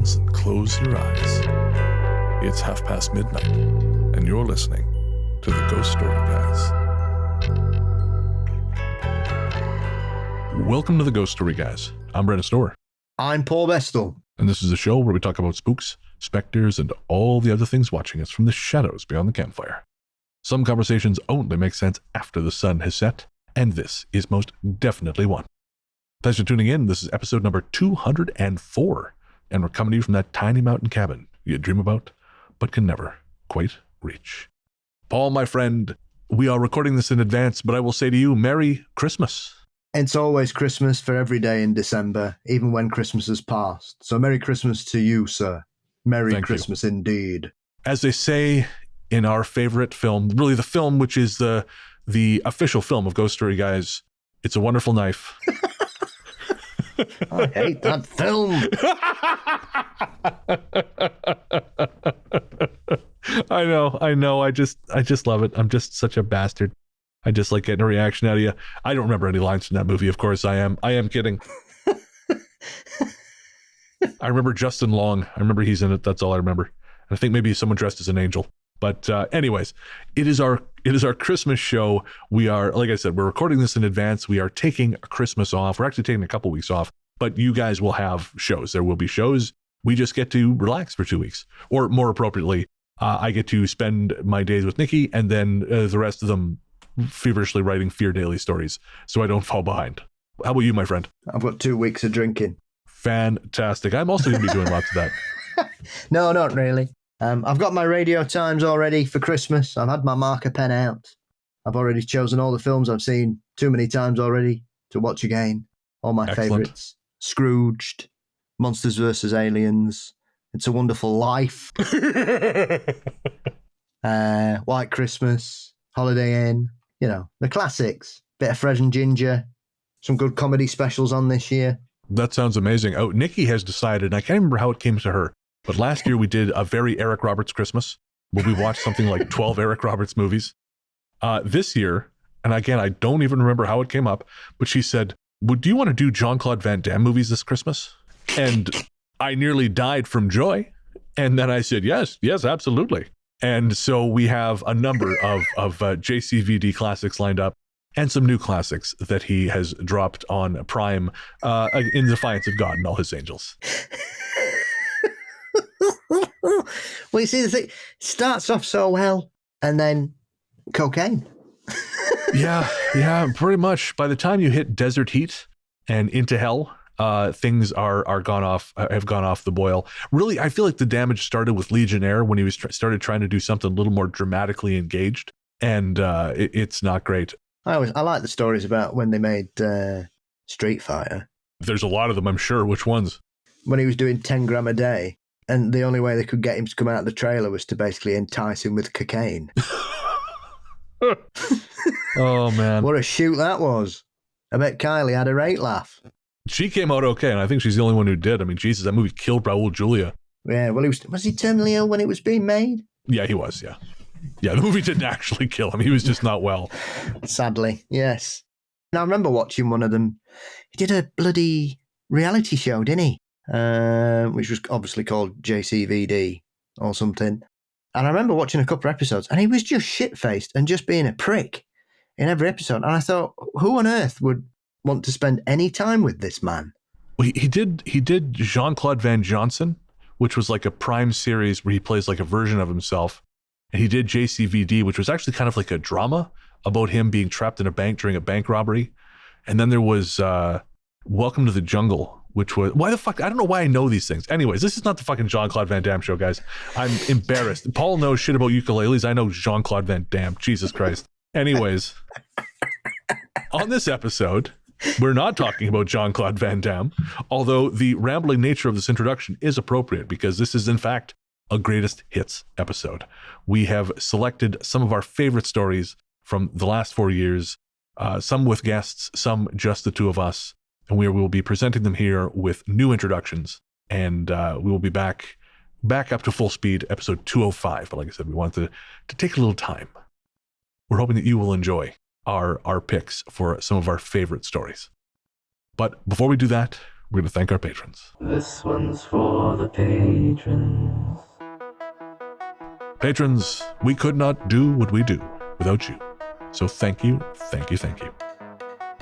headphones and close your eyes. It's midnight, and you're listening to the Ghost Story Guys. Welcome to the Ghost Story Guys. I'm Brennan Storr. I'm Paul Bestel. And this is a show where we talk about spooks, specters, and all the other things watching us from the shadows beyond the campfire. Some conversations only make sense after the sun has set, and this is most definitely one. Thanks for tuning in. This is episode number 204, and we're coming to you from that tiny mountain cabin you dream about, but can never quite reach. Paul, my friend, we are recording this in advance, but I will say to you, Merry Christmas. It's always Christmas for every day in December, even when Christmas has passed. So Merry Christmas to you, sir. Merry Christmas indeed. As they say in our favorite film, really the film which is the official film of Ghost Story Guys, It's a Wonderful Knife. I hate that film. I know. I just love it. I'm just such a bastard. I just like getting a reaction out of you. I don't remember any lines from that movie. Of course, I am kidding. I remember Justin Long. I remember he's in it. That's all I remember. And I think maybe someone dressed as an angel. But anyways, it is our Christmas show. We are, like I said, we're recording this in advance. We are taking Christmas off. We're actually taking a couple weeks off, but you guys will have shows. There will be shows. We just get to relax for 2 weeks, or more appropriately, I get to spend my days with Nikki, and then the rest of them feverishly writing Fear Daily stories, so I don't fall behind. How about you, my friend? I've got 2 weeks of drinking. Fantastic. I'm also going to be doing lots of that. No, not really. I've got my radio times already for Christmas. I've had my marker pen out. I've already chosen all the films I've seen too many times already to watch again. All my favourites. Scrooged, Monsters vs. Aliens, It's a Wonderful Life, White Christmas, Holiday Inn, you know, the classics. Bit of Fred and Ginger, some good comedy specials on this year. That sounds amazing. Oh, Nikki has decided, and I can't remember how it came to her, but last year we did a very Eric Roberts Christmas, where we watched something like 12 Eric Roberts movies. This year, and again, I don't even remember how it came up, but she said, do you want to do Jean-Claude Van Damme movies this Christmas? And I nearly died from joy. And then I said, yes, absolutely. And so we have a number of JCVD classics lined up, and some new classics that he has dropped on Prime in defiance of God and all his angels. Well, you see, the thing starts off so well, and then cocaine. Yeah, pretty much. By the time you hit Desert Heat and Into Hell, things have gone off the boil. Really, I feel like the damage started with Legionnaire when he was started trying to do something a little more dramatically engaged, and it's not great. I like the stories about when they made Street Fighter. There's a lot of them, I'm sure. Which ones? When he was doing 10 gram a day, and the only way they could get him to come out of the trailer was to basically entice him with cocaine. Oh, man. What a shoot that was. I bet Kylie had a great laugh. She came out okay, and I think she's the only one who did. I mean, Jesus, that movie killed Raul Julia. Yeah, well, was he terminally ill when it was being made? Yeah, he was, yeah. Yeah, the movie didn't actually kill him. He was just not well. Sadly, yes. Now, I remember watching one of them. He did a bloody reality show, didn't he? Which was obviously called JCVD or something. And I remember watching a couple of episodes, and he was just shit-faced and just being a prick in every episode. And I thought, who on earth would want to spend any time with this man? Well, he did Jean-Claude Van Johnson, which was like a Prime series where he plays like a version of himself. And he did JCVD, which was actually kind of like a drama about him being trapped in a bank during a bank robbery. And then there was Welcome to the Jungle, which was, why the fuck? I don't know why I know these things. Anyways, this is not the fucking Jean-Claude Van Damme show, guys. I'm embarrassed. Paul knows shit about ukuleles. I know Jean-Claude Van Damme. Jesus Christ. Anyways, on this episode, we're not talking about Jean-Claude Van Damme, although the rambling nature of this introduction is appropriate because this is, in fact, a greatest hits episode. We have selected some of our favorite stories from the last 4 years, some with guests, some just the two of us, and we will be presenting them here with new introductions, and we will be back up to full speed, episode 205. But like I said, we wanted to take a little time. We're hoping that you will enjoy our picks for some of our favorite stories. But before we do that, we're going to thank our patrons. This one's for the patrons. Patrons, we could not do what we do without you. So thank you, thank you, thank you.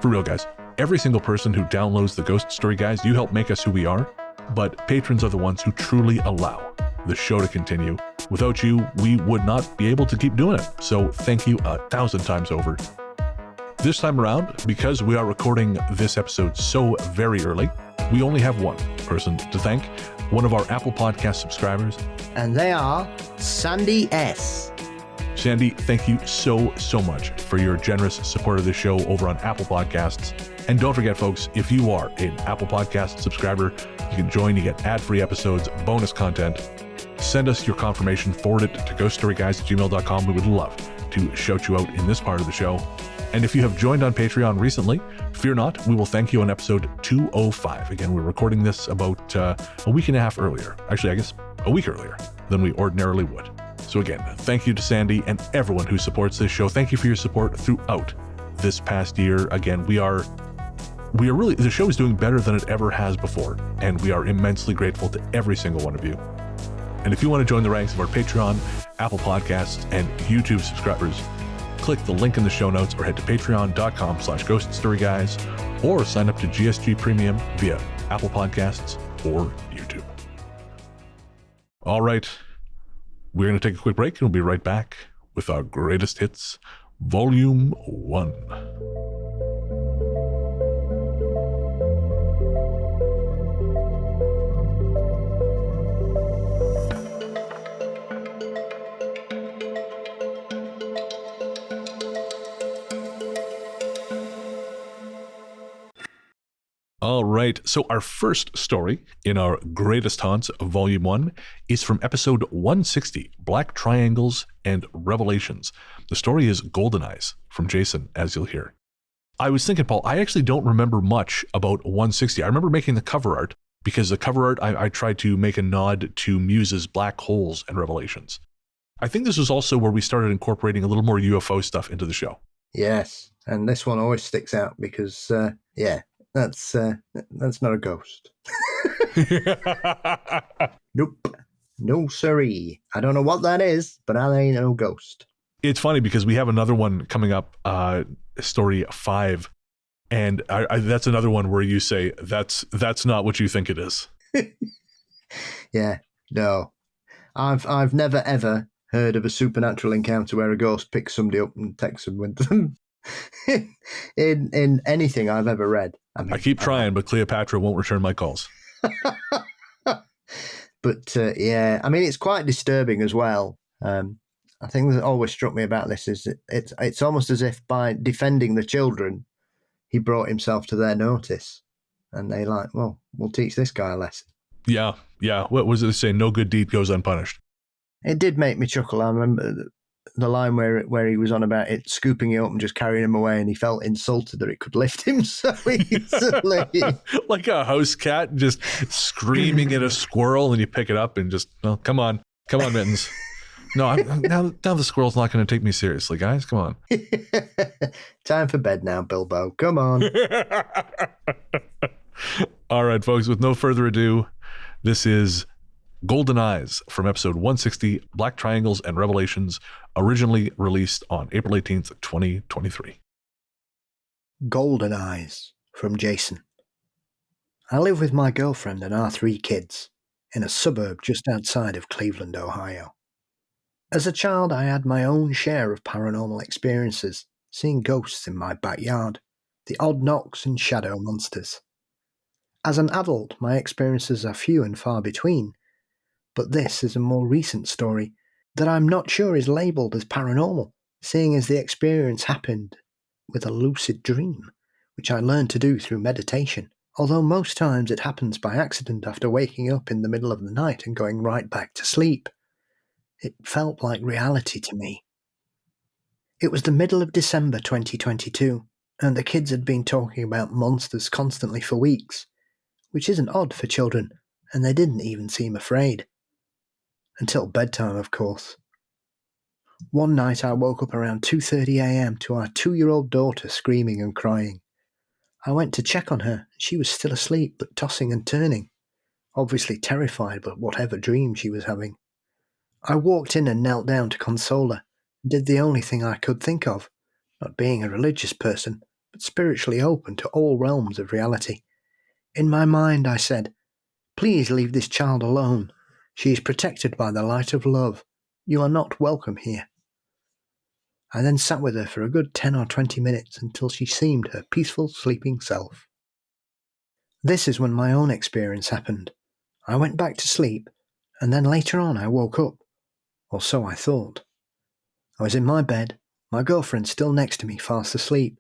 For real, guys, every single person who downloads the Ghost Story Guys, you help make us who we are, but patrons are the ones who truly allow the show to continue. Without you, we would not be able to keep doing it. So thank you 1,000 times over. This time around, because we are recording this episode so very early, we only have one person to thank, one of our Apple Podcast subscribers. And they are Sandy S. Sandy, thank you so much for your generous support of the show over on Apple Podcasts. And don't forget, folks, if you are an Apple Podcast subscriber, you can join, you get ad-free episodes, bonus content. Send us your confirmation, forward it to ghoststoryguys@gmail.com. We would love to shout you out in this part of the show. And if you have joined on Patreon recently, fear not, we will thank you on episode 205. Again, we're recording this about a week and a half earlier. Actually, I guess a week earlier than we ordinarily would. So again, thank you to Sandy and everyone who supports this show. Thank you for your support throughout this past year. Again, we are really, the show is doing better than it ever has before. And we are immensely grateful to every single one of you. And if you want to join the ranks of our Patreon, Apple Podcasts, and YouTube subscribers, click the link in the show notes or head to patreon.com/ghoststoryguys or sign up to GSG Premium via Apple Podcasts or YouTube. All right, we're going to take a quick break and we'll be right back with our greatest hits, Volume 1. All right, so our first story in our Greatest Haunts, Volume 1, is from episode 160, Black Triangles and Revelations. The story is Golden Eyes from Jason, as you'll hear. I was thinking, Paul, I actually don't remember much about 160. I remember making the cover art, because the cover art, I tried to make a nod to Muse's Black Holes and Revelations. I think this was also where we started incorporating a little more UFO stuff into the show. Yes, and this one always sticks out because, that's not a ghost. Nope. No siree. I don't know what that is, but I ain't no ghost. It's funny because we have another one coming up, story 5, and that's another one where you say that's not what you think it is. Yeah, no. I've never ever heard of a supernatural encounter where a ghost picks somebody up and takes them with them. in anything I've ever read. I keep trying, but Cleopatra won't return my calls. But I mean, it's quite disturbing as well. I think that always struck me about this is it's almost as if by defending the children, he brought himself to their notice, and they like, well, we'll teach this guy a lesson. Yeah. What was it they say? No good deed goes unpunished. It did make me chuckle. I remember the line where he was on about it scooping you up and just carrying him away, and he felt insulted that it could lift him so easily. Like a house cat just screaming at a squirrel, and you pick it up and just, well, come on, Mittens. No, now the squirrel's not going to take me seriously, guys. Come on. Time for bed now, Bilbo. Come on. All right, folks, with no further ado, this is Golden Eyes from episode 160, Black Triangles and Revelations, originally released on April 18th, 2023. Golden Eyes from Jason. I live with my girlfriend and our 3 kids in a suburb just outside of Cleveland, Ohio. As a child, I had my own share of paranormal experiences, seeing ghosts in my backyard, the odd knocks and shadow monsters. As an adult, my experiences are few and far between, but this is a more recent story that I'm not sure is labelled as paranormal, seeing as the experience happened with a lucid dream, which I learned to do through meditation, although most times it happens by accident after waking up in the middle of the night and going right back to sleep. It felt like reality to me. It was the middle of December 2022, and the kids had been talking about monsters constantly for weeks, which isn't odd for children, and they didn't even seem afraid. Until bedtime, of course. One night I woke up around 2:30 a.m. to our 2-year-old daughter screaming and crying. I went to check on her. She was still asleep, but tossing and turning, obviously terrified by whatever dream she was having. I walked in and knelt down to console her, and did the only thing I could think of, not being a religious person, but spiritually open to all realms of reality. In my mind, I said, "Please leave this child alone. She is protected by the light of love. You are not welcome here." I then sat with her for a good 10 or 20 minutes until she seemed her peaceful sleeping self. This is when my own experience happened. I went back to sleep, and then later on I woke up, or so I thought. I was in my bed, my girlfriend still next to me, fast asleep,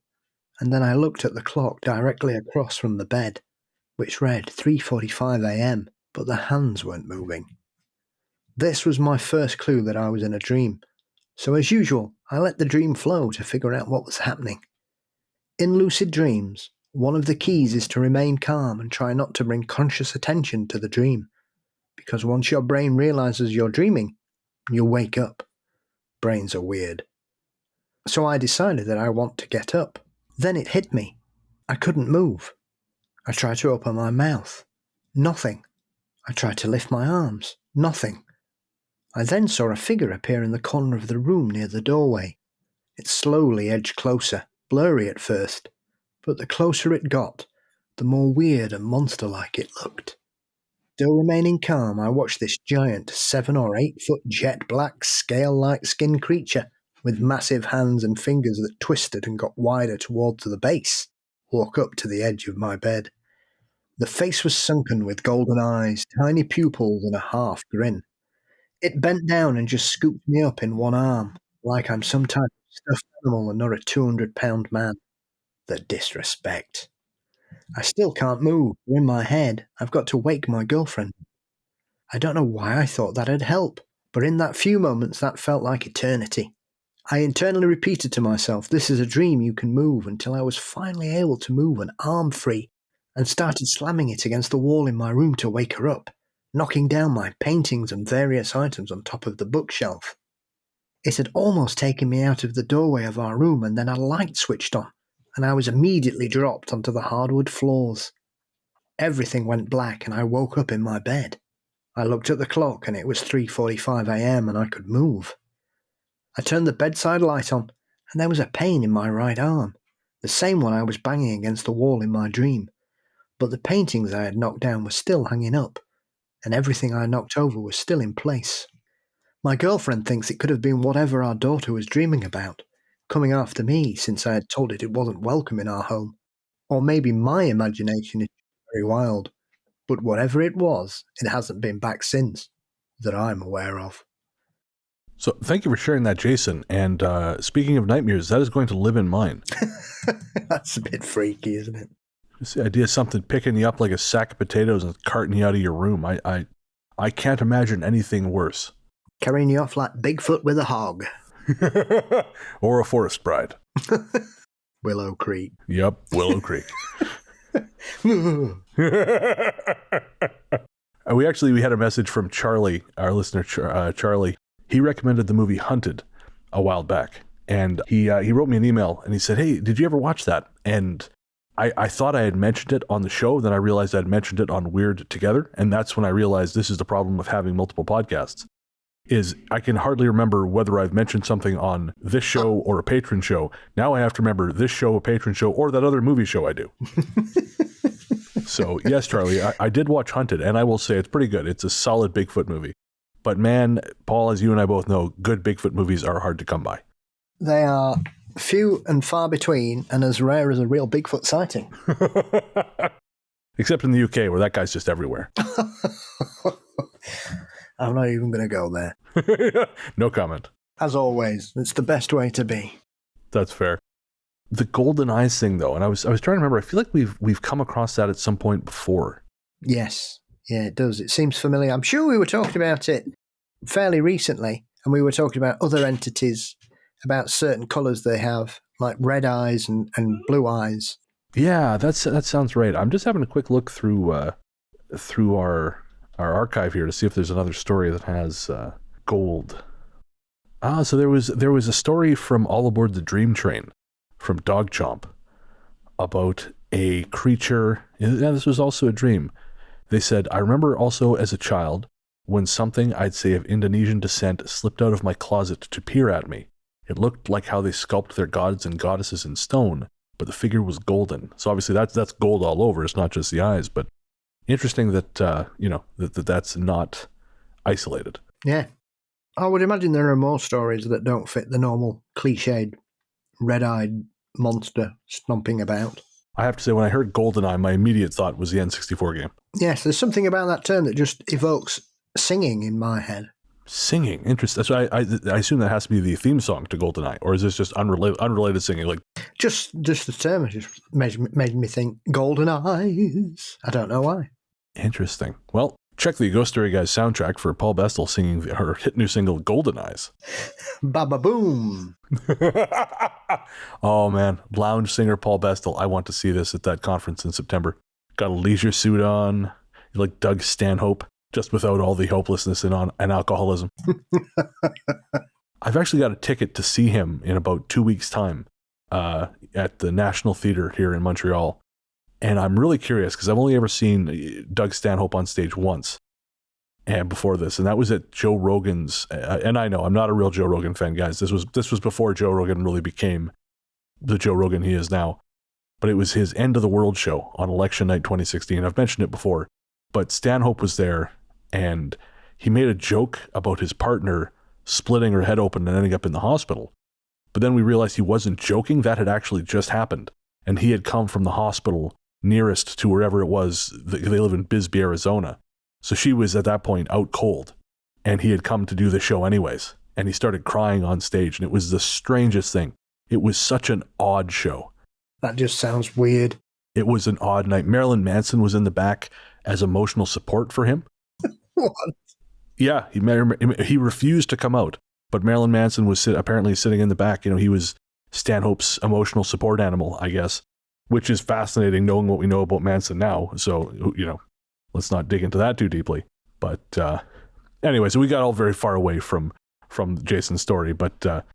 and then I looked at the clock directly across from the bed, which read 3:45 a.m., but the hands weren't moving. This was my first clue that I was in a dream, so as usual, I let the dream flow to figure out what was happening. In lucid dreams, one of the keys is to remain calm and try not to bring conscious attention to the dream, because once your brain realizes you're dreaming, you'll wake up. Brains are weird. So I decided that I want to get up. Then it hit me. I couldn't move. I tried to open my mouth. Nothing. I tried to lift my arms. Nothing. I then saw a figure appear in the corner of the room near the doorway. It slowly edged closer, blurry at first, but the closer it got, the more weird and monster-like it looked. Still remaining calm, I watched this giant 7 or 8 foot jet black scale-like skin creature with massive hands and fingers that twisted and got wider towards the base walk up to the edge of my bed. The face was sunken with golden eyes, tiny pupils and a half grin. It bent down and just scooped me up in one arm, like I'm some type of stuffed animal and not a 200-pound man. The disrespect. I still can't move. In my head, I've got to wake my girlfriend. I don't know why I thought that'd help, but in that few moments that felt like eternity. I internally repeated to myself, "This is a dream, you can move," until I was finally able to move an arm free and started slamming it against the wall in my room to wake her up, knocking down my paintings and various items on top of the bookshelf. It had almost taken me out of the doorway of our room, and then a light switched on, and I was immediately dropped onto the hardwood floors. Everything went black, and I woke up in my bed. I looked at the clock, and it was 3:45 a.m., and I could move. I turned the bedside light on, and there was a pain in my right arm, the same one I was banging against the wall in my dream, but the paintings I had knocked down were still hanging up, and everything I knocked over was still in place. My girlfriend thinks it could have been whatever our daughter was dreaming about, coming after me since I had told it wasn't welcome in our home. Or maybe my imagination is very wild, but whatever it was, it hasn't been back since, that I'm aware of. So thank you for sharing that, Jason. And speaking of nightmares, that is going to live in mine. That's a bit freaky, isn't it? This idea of something picking you up like a sack of potatoes and carting you out of your room. I can't imagine anything worse. Carrying you off like Bigfoot with a hog. Or a forest bride. Willow Creek. Yep, Willow Creek. We had a message from Charlie, our listener, Charlie. He recommended the movie Hunted a while back, and he wrote me an email and he said, "Hey, did you ever watch that?" And I thought I had mentioned it on the show, then I realized I'd mentioned it on Weird Together, and that's when I realized this is the problem with having multiple podcasts, is I can hardly remember whether I've mentioned something on this show or a patron show. Now I have to remember this show, a patron show, or that other movie show I do. So, yes, Charlie, I did watch Hunted, and I will say it's pretty good. It's a solid Bigfoot movie. But man, Paul, as you and I both know, good Bigfoot movies are hard to come by. They are few and far between, and as rare as a real Bigfoot sighting. Except in the UK, where that guy's just everywhere. I'm not even going to go there. No comment. As always, it's the best way to be. That's fair. The golden eyes thing, though, and I was trying to remember, I feel like we've come across that at some point before. Yes. Yeah, it does. It seems familiar. I'm sure we were talking about it fairly recently, and we were talking about other entities, about certain colours they have, like red eyes and blue eyes. Yeah, that sounds right. I'm just having a quick look through our archive here to see if there's another story that has gold. So there was a story from All Aboard the Dream Train from Dog Chomp about a creature. Yeah, this was also a dream. They said, I remember also as a child when something I'd say of Indonesian descent slipped out of my closet to peer at me. It looked like how they sculpt their gods and goddesses in stone, but the figure was golden. So obviously that's gold all over. It's not just the eyes, but interesting that, that's not isolated. Yeah. I would imagine there are more stories that don't fit the normal cliched red-eyed monster stomping about. I have to say, when I heard GoldenEye, my immediate thought was the N64 game. Yes, there's something about that term that just evokes singing in my head. Singing, interesting. So I assume that has to be the theme song to GoldenEye, or is this just unrelated singing? Like just the term just made me think golden eyes. I don't know why. Interesting. Well, check the Ghost Story Guys soundtrack for Paul Bestel singing her hit new single Golden Eyes. Baba boom. Oh man, lounge singer Paul Bestel. I want to see this at that conference in September. Got a leisure suit on, like Doug Stanhope, just without all the hopelessness and alcoholism. I've actually got a ticket to see him in about 2 weeks' time at the National Theatre here in Montreal. And I'm really curious because I've only ever seen Doug Stanhope on stage once and before this, and that was at Joe Rogan's. And I know I'm not a real Joe Rogan fan, guys. This was before Joe Rogan really became the Joe Rogan he is now. But it was his End of the World show on election night 2016. I've mentioned it before, but Stanhope was there, and he made a joke about his partner splitting her head open and ending up in the hospital. But then we realized he wasn't joking. That had actually just happened, and he had come from the hospital nearest to wherever it was. They live in Bisbee, Arizona. So she was at that point out cold, and he had come to do the show anyways. And he started crying on stage, and it was the strangest thing. It was such an odd show. That just sounds weird. It was an odd night. Marilyn Manson was in the back as emotional support for him. What? Yeah, he refused to come out, but Marilyn Manson was apparently sitting in the back. He was Stanhope's emotional support animal, I guess, which is fascinating knowing what we know about Manson now. So, let's not dig into that too deeply. But anyway, so we got all very far away from Jason's story, but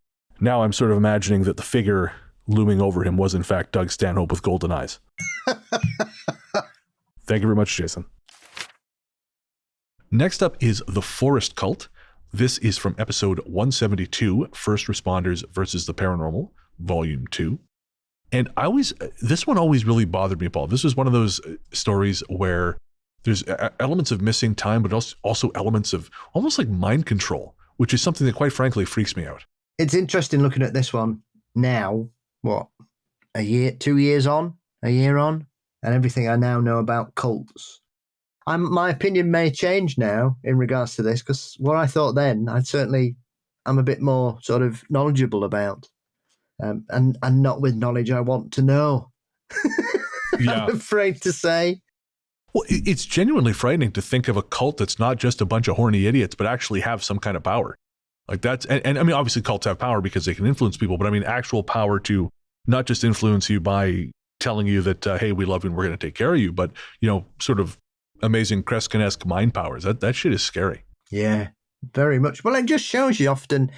now I'm sort of imagining that the figure looming over him was in fact Doug Stanhope with golden eyes. Thank you very much, Jason. Next up is The Forest Cult. This is from episode 172, First Responders versus the Paranormal, Volume 2. And this one always really bothered me, Paul. This was one of those stories where there's elements of missing time, but also elements of almost like mind control, which is something that quite frankly freaks me out. It's interesting looking at this one now, a year on, and everything I now know about cults. My opinion may change now in regards to this, because what I thought then, I'm a bit more sort of knowledgeable about, and not with knowledge I want to know. Yeah. I'm afraid to say. Well, it's genuinely frightening to think of a cult that's not just a bunch of horny idiots, but actually have some kind of power. Like and I mean, obviously cults have power because they can influence people, but I mean, actual power to not just influence you by telling you that, hey, we love you and we're going to take care of you, but, sort of amazing Kreskin-esque mind powers. That shit is scary. Yeah, very much. Well, it just shows you often,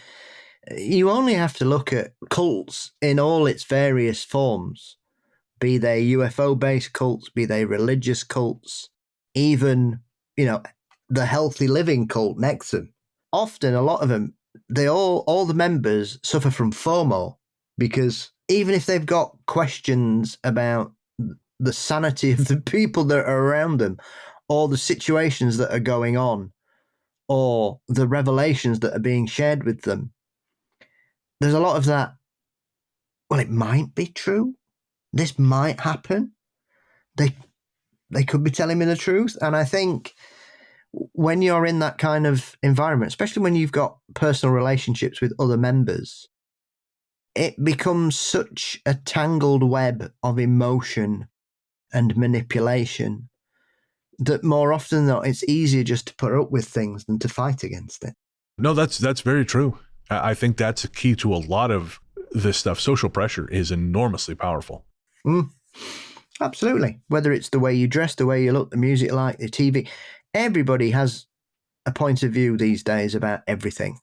you only have to look at cults in all its various forms, be they UFO-based cults, be they religious cults, even, the healthy living cult next to them. Often, a lot of them, all the members suffer from FOMO, because even if they've got questions about the sanity of the people that are around them, or the situations that are going on, or the revelations that are being shared with them, there's a lot of that, well, it might be true. This might happen. They could be telling me the truth. And I think when you're in that kind of environment, especially when you've got personal relationships with other members, it becomes such a tangled web of emotion and manipulation that more often than not, it's easier just to put up with things than to fight against it. No, that's very true. I think that's a key to a lot of this stuff. Social pressure is enormously powerful. Absolutely. Whether it's the way you dress, the way you look, the music you like, the TV, everybody has a point of view these days about everything.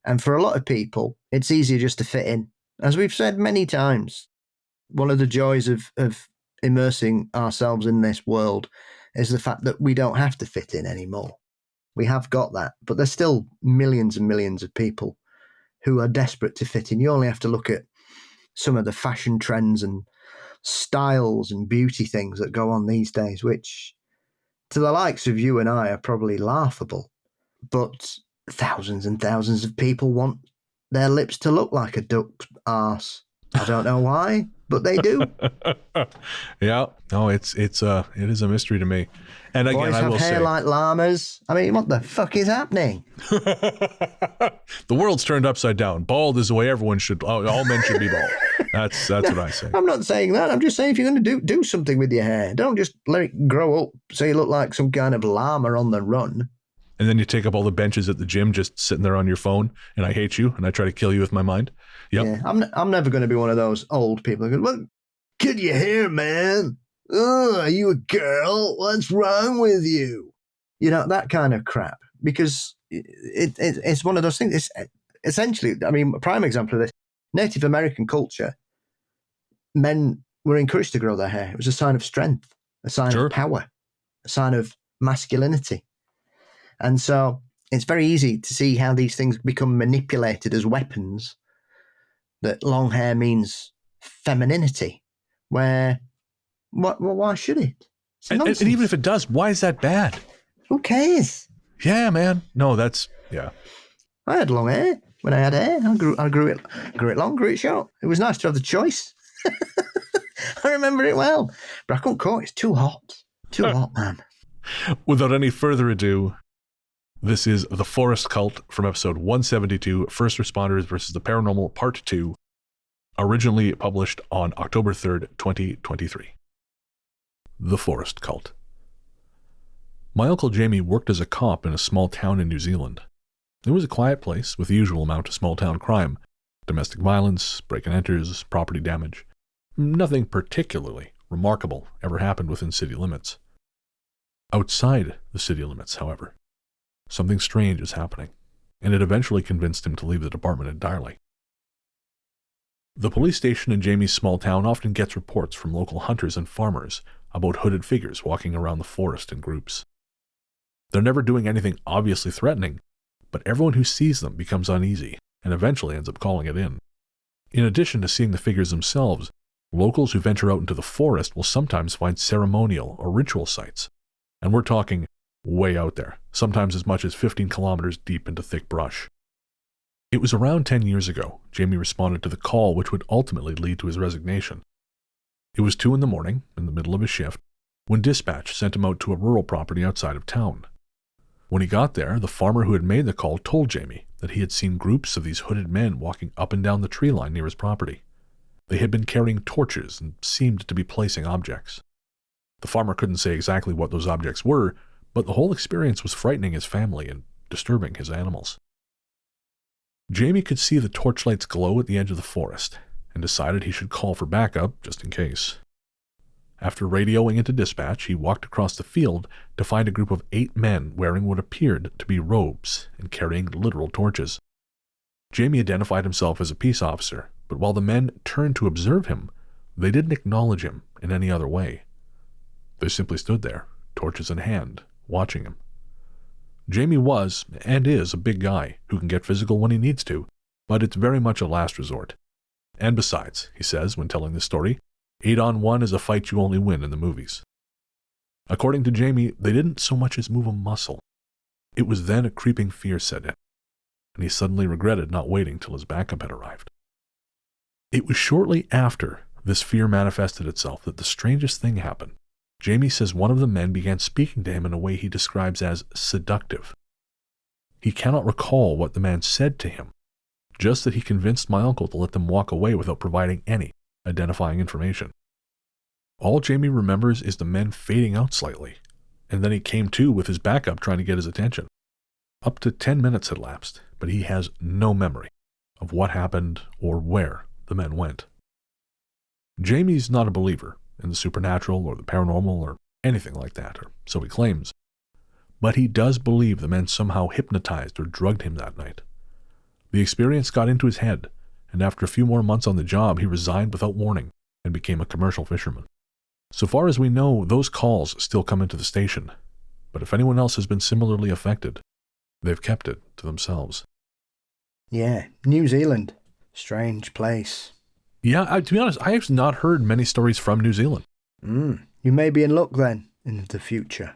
And for a lot of people, it's easier just to fit in. As we've said many times, one of the joys of immersing ourselves in this world is the fact that we don't have to fit in anymore. We have got that, but there's still millions and millions of people who are desperate to fit in. You only have to look at some of the fashion trends and styles and beauty things that go on these days, which to the likes of you and I are probably laughable, but thousands and thousands of people want their lips to look like a duck's arse. I don't know why, but they do. Yeah, no, it is a mystery to me. And again, Boys I have will hair say, like llamas. I mean, what the fuck is happening? the world's turned upside down. Bald is the way everyone should. All men should be bald. That's what I say. I'm not saying that. I'm just saying if you're going to do something with your hair, don't just let it grow up so you look like some kind of llama on the run. And then you take up all the benches at the gym, just sitting there on your phone, and I hate you, and I try to kill you with my mind. Yep. Yeah, I'm never going to be one of those old people who go, "Well, cut your hair, man. Oh, are you a girl? What's wrong with you?" You know, that kind of crap. Because it's one of those things. It's essentially, I mean, a prime example of this, Native American culture, men were encouraged to grow their hair. It was a sign of strength, a sign Sure. of power, a sign of masculinity. And so it's very easy to see how these things become manipulated as weapons, that long hair means femininity, where why should it? It's And nonsense. even if it does, why is that bad? Who cares? Yeah, man. No, yeah. I had long hair when I had hair. I grew it long, grew it short. It was nice to have the choice. I remember it well. But I couldn't cut it. It's too hot. Too hot, man. Without any further ado, this is The Forest Cult from episode 172, First Responders versus the Paranormal, Part 2, originally published on October 3rd, 2023. The Forest Cult. My Uncle Jamie worked as a cop in a small town in New Zealand. It was a quiet place with the usual amount of small-town crime, domestic violence, break-and-enters, property damage. Nothing particularly remarkable ever happened within city limits. Outside the city limits, however, something strange is happening, and it eventually convinced him to leave the department entirely. The police station in Jamie's small town often gets reports from local hunters and farmers about hooded figures walking around the forest in groups. They're never doing anything obviously threatening, but everyone who sees them becomes uneasy and eventually ends up calling it in. In addition to seeing the figures themselves, locals who venture out into the forest will sometimes find ceremonial or ritual sites, and we're talking way out there, sometimes as much as 15 kilometers deep into thick brush. It was around 10 years ago, Jamie responded to the call which would ultimately lead to his resignation. It was 2 a.m, in the middle of his shift, when dispatch sent him out to a rural property outside of town. When he got there, the farmer who had made the call told Jamie that he had seen groups of these hooded men walking up and down the tree line near his property. They had been carrying torches and seemed to be placing objects. The farmer couldn't say exactly what those objects were, but the whole experience was frightening his family and disturbing his animals. Jamie could see the torchlights glow at the edge of the forest and decided he should call for backup just in case. After radioing into dispatch, he walked across the field to find a group of 8 men wearing what appeared to be robes and carrying literal torches. Jamie identified himself as a peace officer, but while the men turned to observe him, they didn't acknowledge him in any other way. They simply stood there, torches in hand, watching him. Jamie was, and is, a big guy who can get physical when he needs to, but it's very much a last resort. And besides, he says when telling this story, 8-on-1 is a fight you only win in the movies. According to Jamie, they didn't so much as move a muscle. It was then a creeping fear set in, and he suddenly regretted not waiting till his backup had arrived. It was shortly after this fear manifested itself that the strangest thing happened. Jamie says one of the men began speaking to him in a way he describes as seductive. He cannot recall what the man said to him, just that he convinced my uncle to let them walk away without providing any identifying information. All Jamie remembers is the men fading out slightly, and then he came to with his backup trying to get his attention. Up to 10 minutes had lapsed, but he has no memory of what happened or where the men went. Jamie's not a believer in the supernatural or the paranormal or anything like that, or so he claims, but he does believe the men somehow hypnotized or drugged him that night. The experience got into his head, and after a few more months on the job, he resigned without warning and became a commercial fisherman. So far as we know, those calls still come into the station. But if anyone else has been similarly affected, they've kept it to themselves. Yeah, New Zealand. Strange place. Yeah, to be honest, I have not heard many stories from New Zealand. You may be in luck then in the future.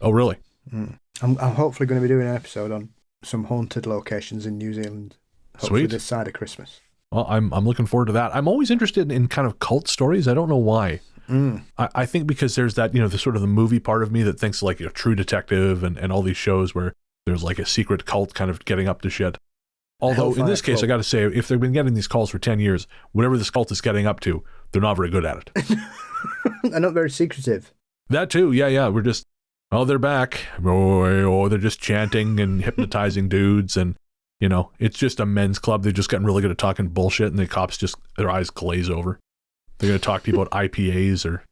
Oh, really? I'm hopefully going to be doing an episode on some haunted locations in New Zealand. Hopefully Sweet. this side of Christmas. Well, I'm looking forward to that. I'm always interested in kind of cult stories. I don't know why. I think because there's that, the sort of the movie part of me that thinks like True Detective and all these shows where there's like a secret cult kind of getting up to shit. Although Hellfire in this case, Club. I got to say, if they've been getting these calls for 10 years, whatever this cult is getting up to, they're not very good at it. They're not very secretive. That too. Yeah. We're just, they're back. Oh, they're just chanting and hypnotizing dudes. And, it's just a men's club. They've just gotten really good at talking bullshit and the cops just, their eyes glaze over. They're going to talk to you about IPAs or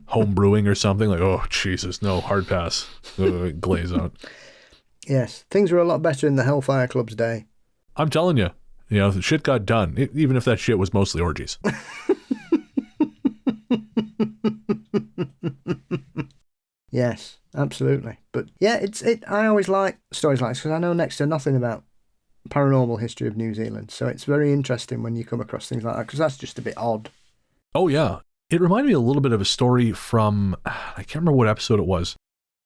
home brewing or something. Like, oh, Jesus, no, hard pass. Glaze out. Yes, things were a lot better in the Hellfire Club's day. I'm telling you, the shit got done, even if that shit was mostly orgies. Yes, absolutely. But yeah, I always like stories like this because I know next to nothing about paranormal history of New Zealand. So it's very interesting when you come across things like that because that's just a bit odd. Oh, yeah. It reminded me a little bit of a story from, I can't remember what episode it was.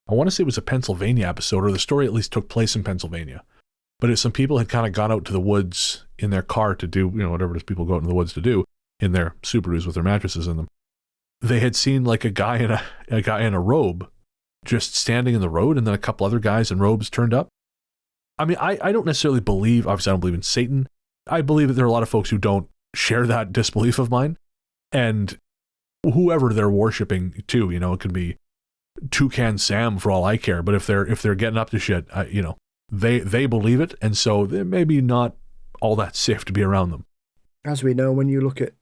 I want to say it was a Pennsylvania episode, or the story at least took place in Pennsylvania. But some people had kind of gone out to the woods in their car to do, whatever it is people go out in the woods to do, in their Subarus with their mattresses in them. They had seen like a guy in a robe just standing in the road, and then a couple other guys in robes turned up. I mean, I don't necessarily believe, obviously I don't believe in Satan. I believe that there are a lot of folks who don't share that disbelief of mine. And whoever they're worshiping too, it could be Toucan Sam for all I care. But if they're getting up to shit, they believe it, and so they're maybe not all that safe to be around them. As we know, when you look at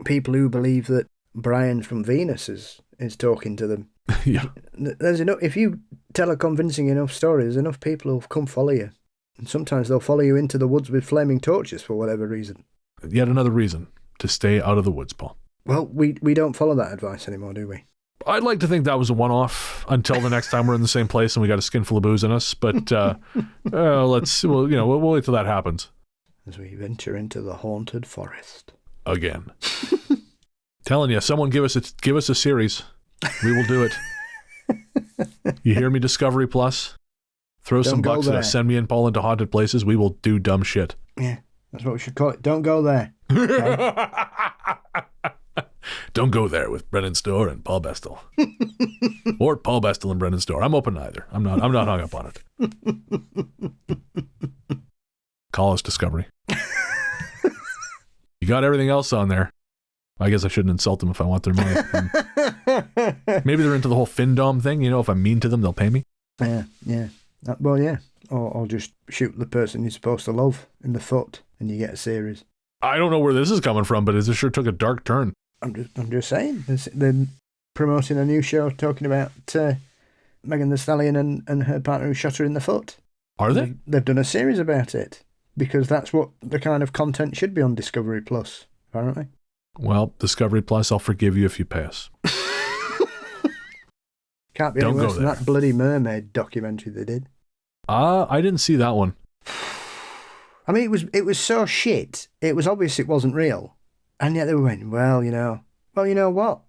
people who believe that Brian from Venus is talking to them, Yeah. There's enough. If you tell a convincing enough story, there's enough people who'll come follow you, and sometimes they'll follow you into the woods with flaming torches for whatever reason. Yet another reason to stay out of the woods, Paul. Well, we don't follow that advice anymore, do we? I'd like to think that was a one-off until the next time we're in the same place and we got a skin full of booze in us. But we'll wait till that happens. As we venture into the haunted forest again. Telling you, someone give us a series. We will do it. You hear me, Discovery Plus? Throw some bucks at us. Send me and Paul into haunted places. We will do dumb shit. Yeah, that's what we should call it. Don't go there. Okay? Don't go there with Brennan Storr and Paul Bestel. Or Paul Bestel and Brennan Storr. I'm open to either. I'm not hung up on it. Call us Discovery. You got everything else on there. I guess I shouldn't insult them if I want their money. Maybe they're into the whole FinDom thing. If I'm mean to them, they'll pay me. Yeah. Well, yeah. Or just shoot the person you're supposed to love in the foot and you get a series. I don't know where this is coming from, but it sure took a dark turn. I'm just saying. They're promoting a new show talking about Megan Thee Stallion and her partner who shot her in the foot. Are they? They've done a series about it because that's what the kind of content should be on Discovery Plus, apparently. Well, Discovery Plus, I'll forgive you if you pass. Can't be any worse than that bloody mermaid documentary they did. I didn't see that one. I mean, it was so shit. It was obvious it wasn't real, and yet they were going, well, you know what?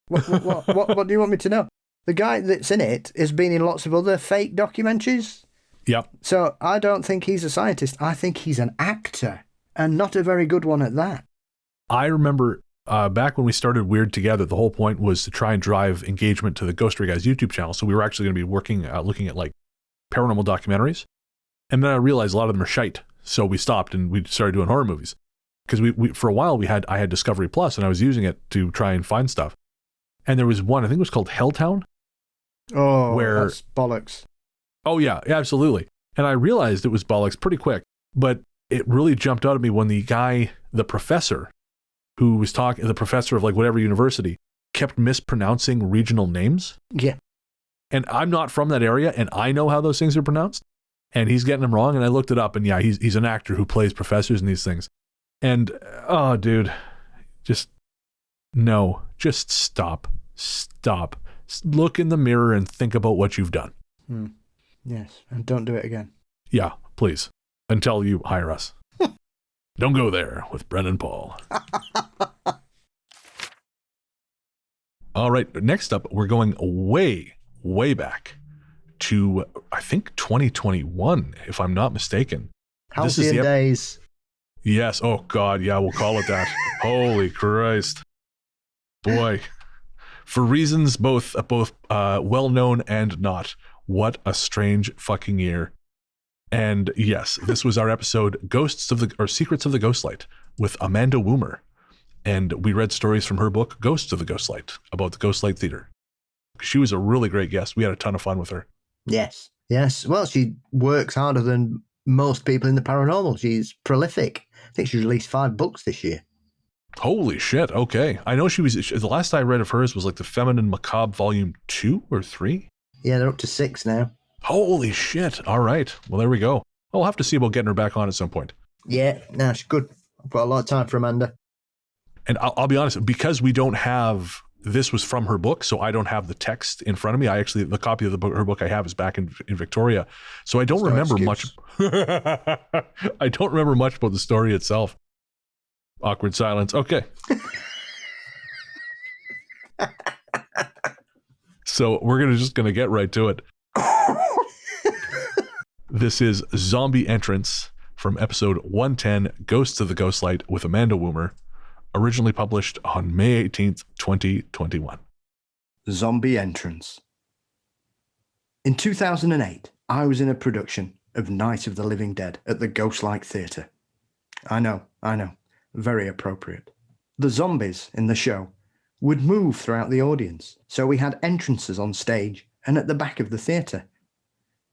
What do you want me to know? The guy that's in it has been in lots of other fake documentaries. Yep. So I don't think he's a scientist. I think he's an actor, and not a very good one at that. I remember back when we started Weird together, the whole point was to try and drive engagement to the Ghost Story Guys YouTube channel. So we were actually going to be working, looking at like paranormal documentaries. And then I realized a lot of them are shite. So we stopped and we started doing horror movies. Because we for a while I had Discovery Plus and I was using it to try and find stuff. And there was one, I think it was called Helltown. Oh, that's bollocks. Oh yeah, absolutely. And I realized it was bollocks pretty quick. But it really jumped out at me when the professor who was the professor of like whatever university, kept mispronouncing regional names. Yeah. And I'm not from that area, and I know how those things are pronounced. And he's getting them wrong, and I looked it up, and yeah, he's an actor who plays professors in these things. And, oh, dude, just stop. Stop. Look in the mirror and think about what you've done. Yes, and don't do it again. Yeah, please. Until you hire us. Don't go there with Brennan Paul. All right, next up, we're going way, way back to, I think, 2021, if I'm not mistaken. Halcyon Days. Yes. Oh, God. Yeah, we'll call it that. Holy Christ. Boy. For reasons both well-known and not, what a strange fucking year. And yes, this was our episode, Secrets of the Ghostlight, with Amanda Woomer. And we read stories from her book, Ghosts of the Ghostlight, about the Ghostlight Theater. She was a really great guest. We had a ton of fun with her. Yes. Yes. Well, she works harder than most people in the paranormal. She's prolific. I think she's released 5 books this year. Holy shit. Okay. I know the last I read of hers was like the Feminine Macabre Volume 2 or 3. Yeah, they're up to 6 now. Holy shit. All right. Well, there we go. I'll have to see about getting her back on at some point. Yeah, no, she's good. I've got a lot of time for Amanda. And I'll be honest, because we don't have, this was from her book, so I don't have the text in front of me. The copy of her book I have is back in Victoria. So I don't remember much. I don't remember much about the story itself. Awkward silence. Okay. So we're just gonna get right to it. This is Zombie Entrance from episode 110, Ghosts of the Ghostlight with Amanda Woomer, originally published on May 18th, 2021. Zombie Entrance. In 2008, I was in a production of Night of the Living Dead at the Ghostlight Theatre. I know. Very appropriate. The zombies in the show would move throughout the audience, so we had entrances on stage and at the back of the theatre.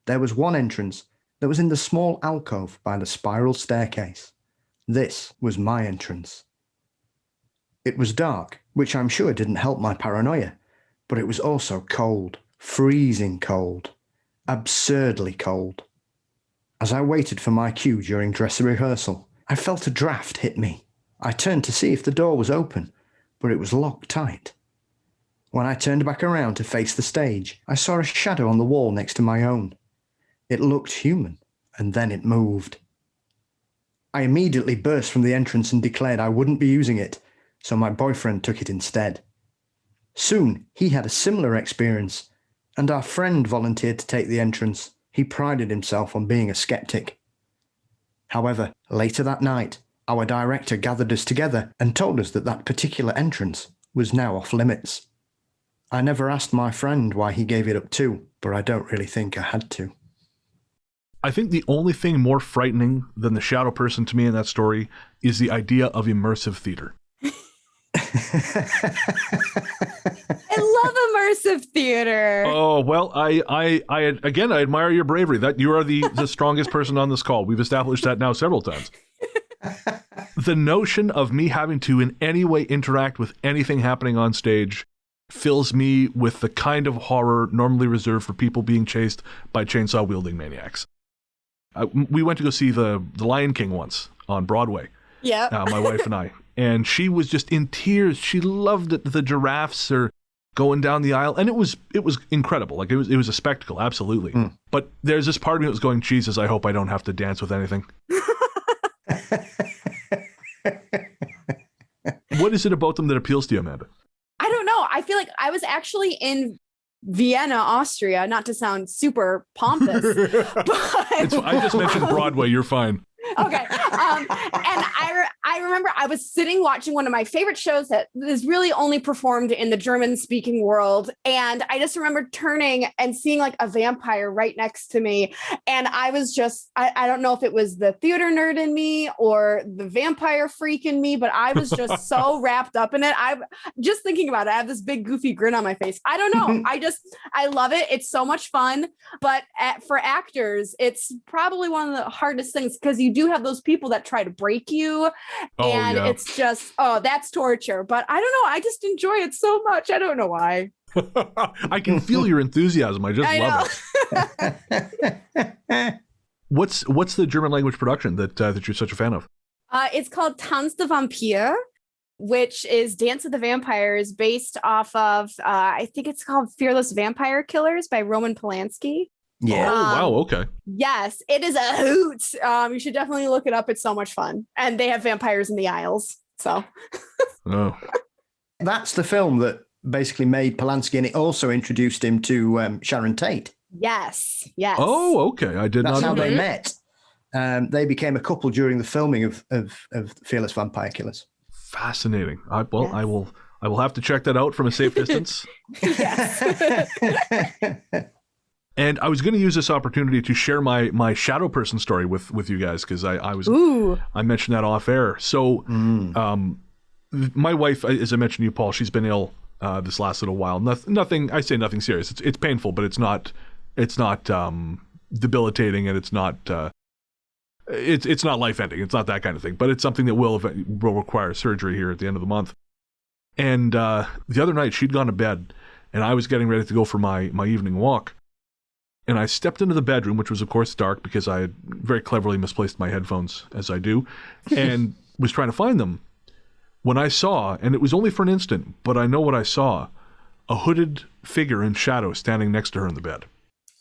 There was one entrance that was in the small alcove by the spiral staircase. This was my entrance. It was dark, which I'm sure didn't help my paranoia, but it was also cold, freezing cold, absurdly cold. As I waited for my cue during dress rehearsal, I felt a draft hit me. I turned to see if the door was open, but it was locked tight. When I turned back around to face the stage, I saw a shadow on the wall next to my own. It looked human, and then it moved. I immediately burst from the entrance and declared I wouldn't be using it, so my boyfriend took it instead. Soon, he had a similar experience, and our friend volunteered to take the entrance. He prided himself on being a skeptic. However, later that night, our director gathered us together and told us that particular entrance was now off limits. I never asked my friend why he gave it up too, but I don't really think I had to. I think the only thing more frightening than the shadow person to me in that story is the idea of immersive theater. I love immersive theater. Oh, well, I admire your bravery. That you are the strongest person on this call. We've established that now several times. The notion of me having to in any way interact with anything happening on stage fills me with the kind of horror normally reserved for people being chased by chainsaw-wielding maniacs. We went to go see the Lion King once on Broadway. Yeah. My wife and I. And she was just in tears. She loved it. The giraffes are going down the aisle. And it was incredible. Like it was a spectacle, absolutely. Mm. But there's this part of me that was going, Jesus, I hope I don't have to dance with anything. What is it about them that appeals to you, Amanda? I don't know. I feel like I was actually in Vienna, Austria, not to sound super pompous, but I just mentioned Broadway. You're fine. Okay. And I remember I was sitting watching one of my favorite shows that is really only performed in the German speaking world. And I just remember turning and seeing like a vampire right next to me. And I was just, I don't know if it was the theater nerd in me or the vampire freak in me, but I was just so wrapped up in it. I'm just thinking about it. I have this big goofy grin on my face. I don't know. I love it. It's so much fun. But for actors, it's probably one of the hardest things because you do have those people that try to break you. And it's just, that's torture. But I don't know. I just enjoy it so much. I don't know why. I can feel your enthusiasm. I just love it. What's the German language production that you're such a fan of? It's called Tanz der Vampir. which is Dance of the Vampires, based off of, I think it's called Fearless Vampire Killers by Roman Polanski. Yeah. Oh, wow. Okay. Yes, it is a hoot. You should definitely look it up. It's so much fun. And they have vampires in the aisles. So Oh, That's the film that basically made Polanski, and it also introduced him to Sharon Tate. yes. oh, okay. I did That's not how know they that. met. They became a couple during the filming of Fearless Vampire Killers. Fascinating. I Yes. will have to check that out from a safe distance. Yes. And I was going to use this opportunity to share my shadow person story with you guys, because Ooh. I mentioned that off air. So, my wife, as I mentioned to you, Paul, she's been ill this last little while. Nothing. I say nothing serious. It's painful, but it's not debilitating, and it's not life ending. It's not that kind of thing. But it's something that will require surgery here at the end of the month. And the other night, she'd gone to bed, and I was getting ready to go for my evening walk. And I stepped into the bedroom, which was, of course, dark because I had very cleverly misplaced my headphones, as I do, and was trying to find them. When I saw, and it was only for an instant, but I know what I saw, a hooded figure in shadow standing next to her in the bed.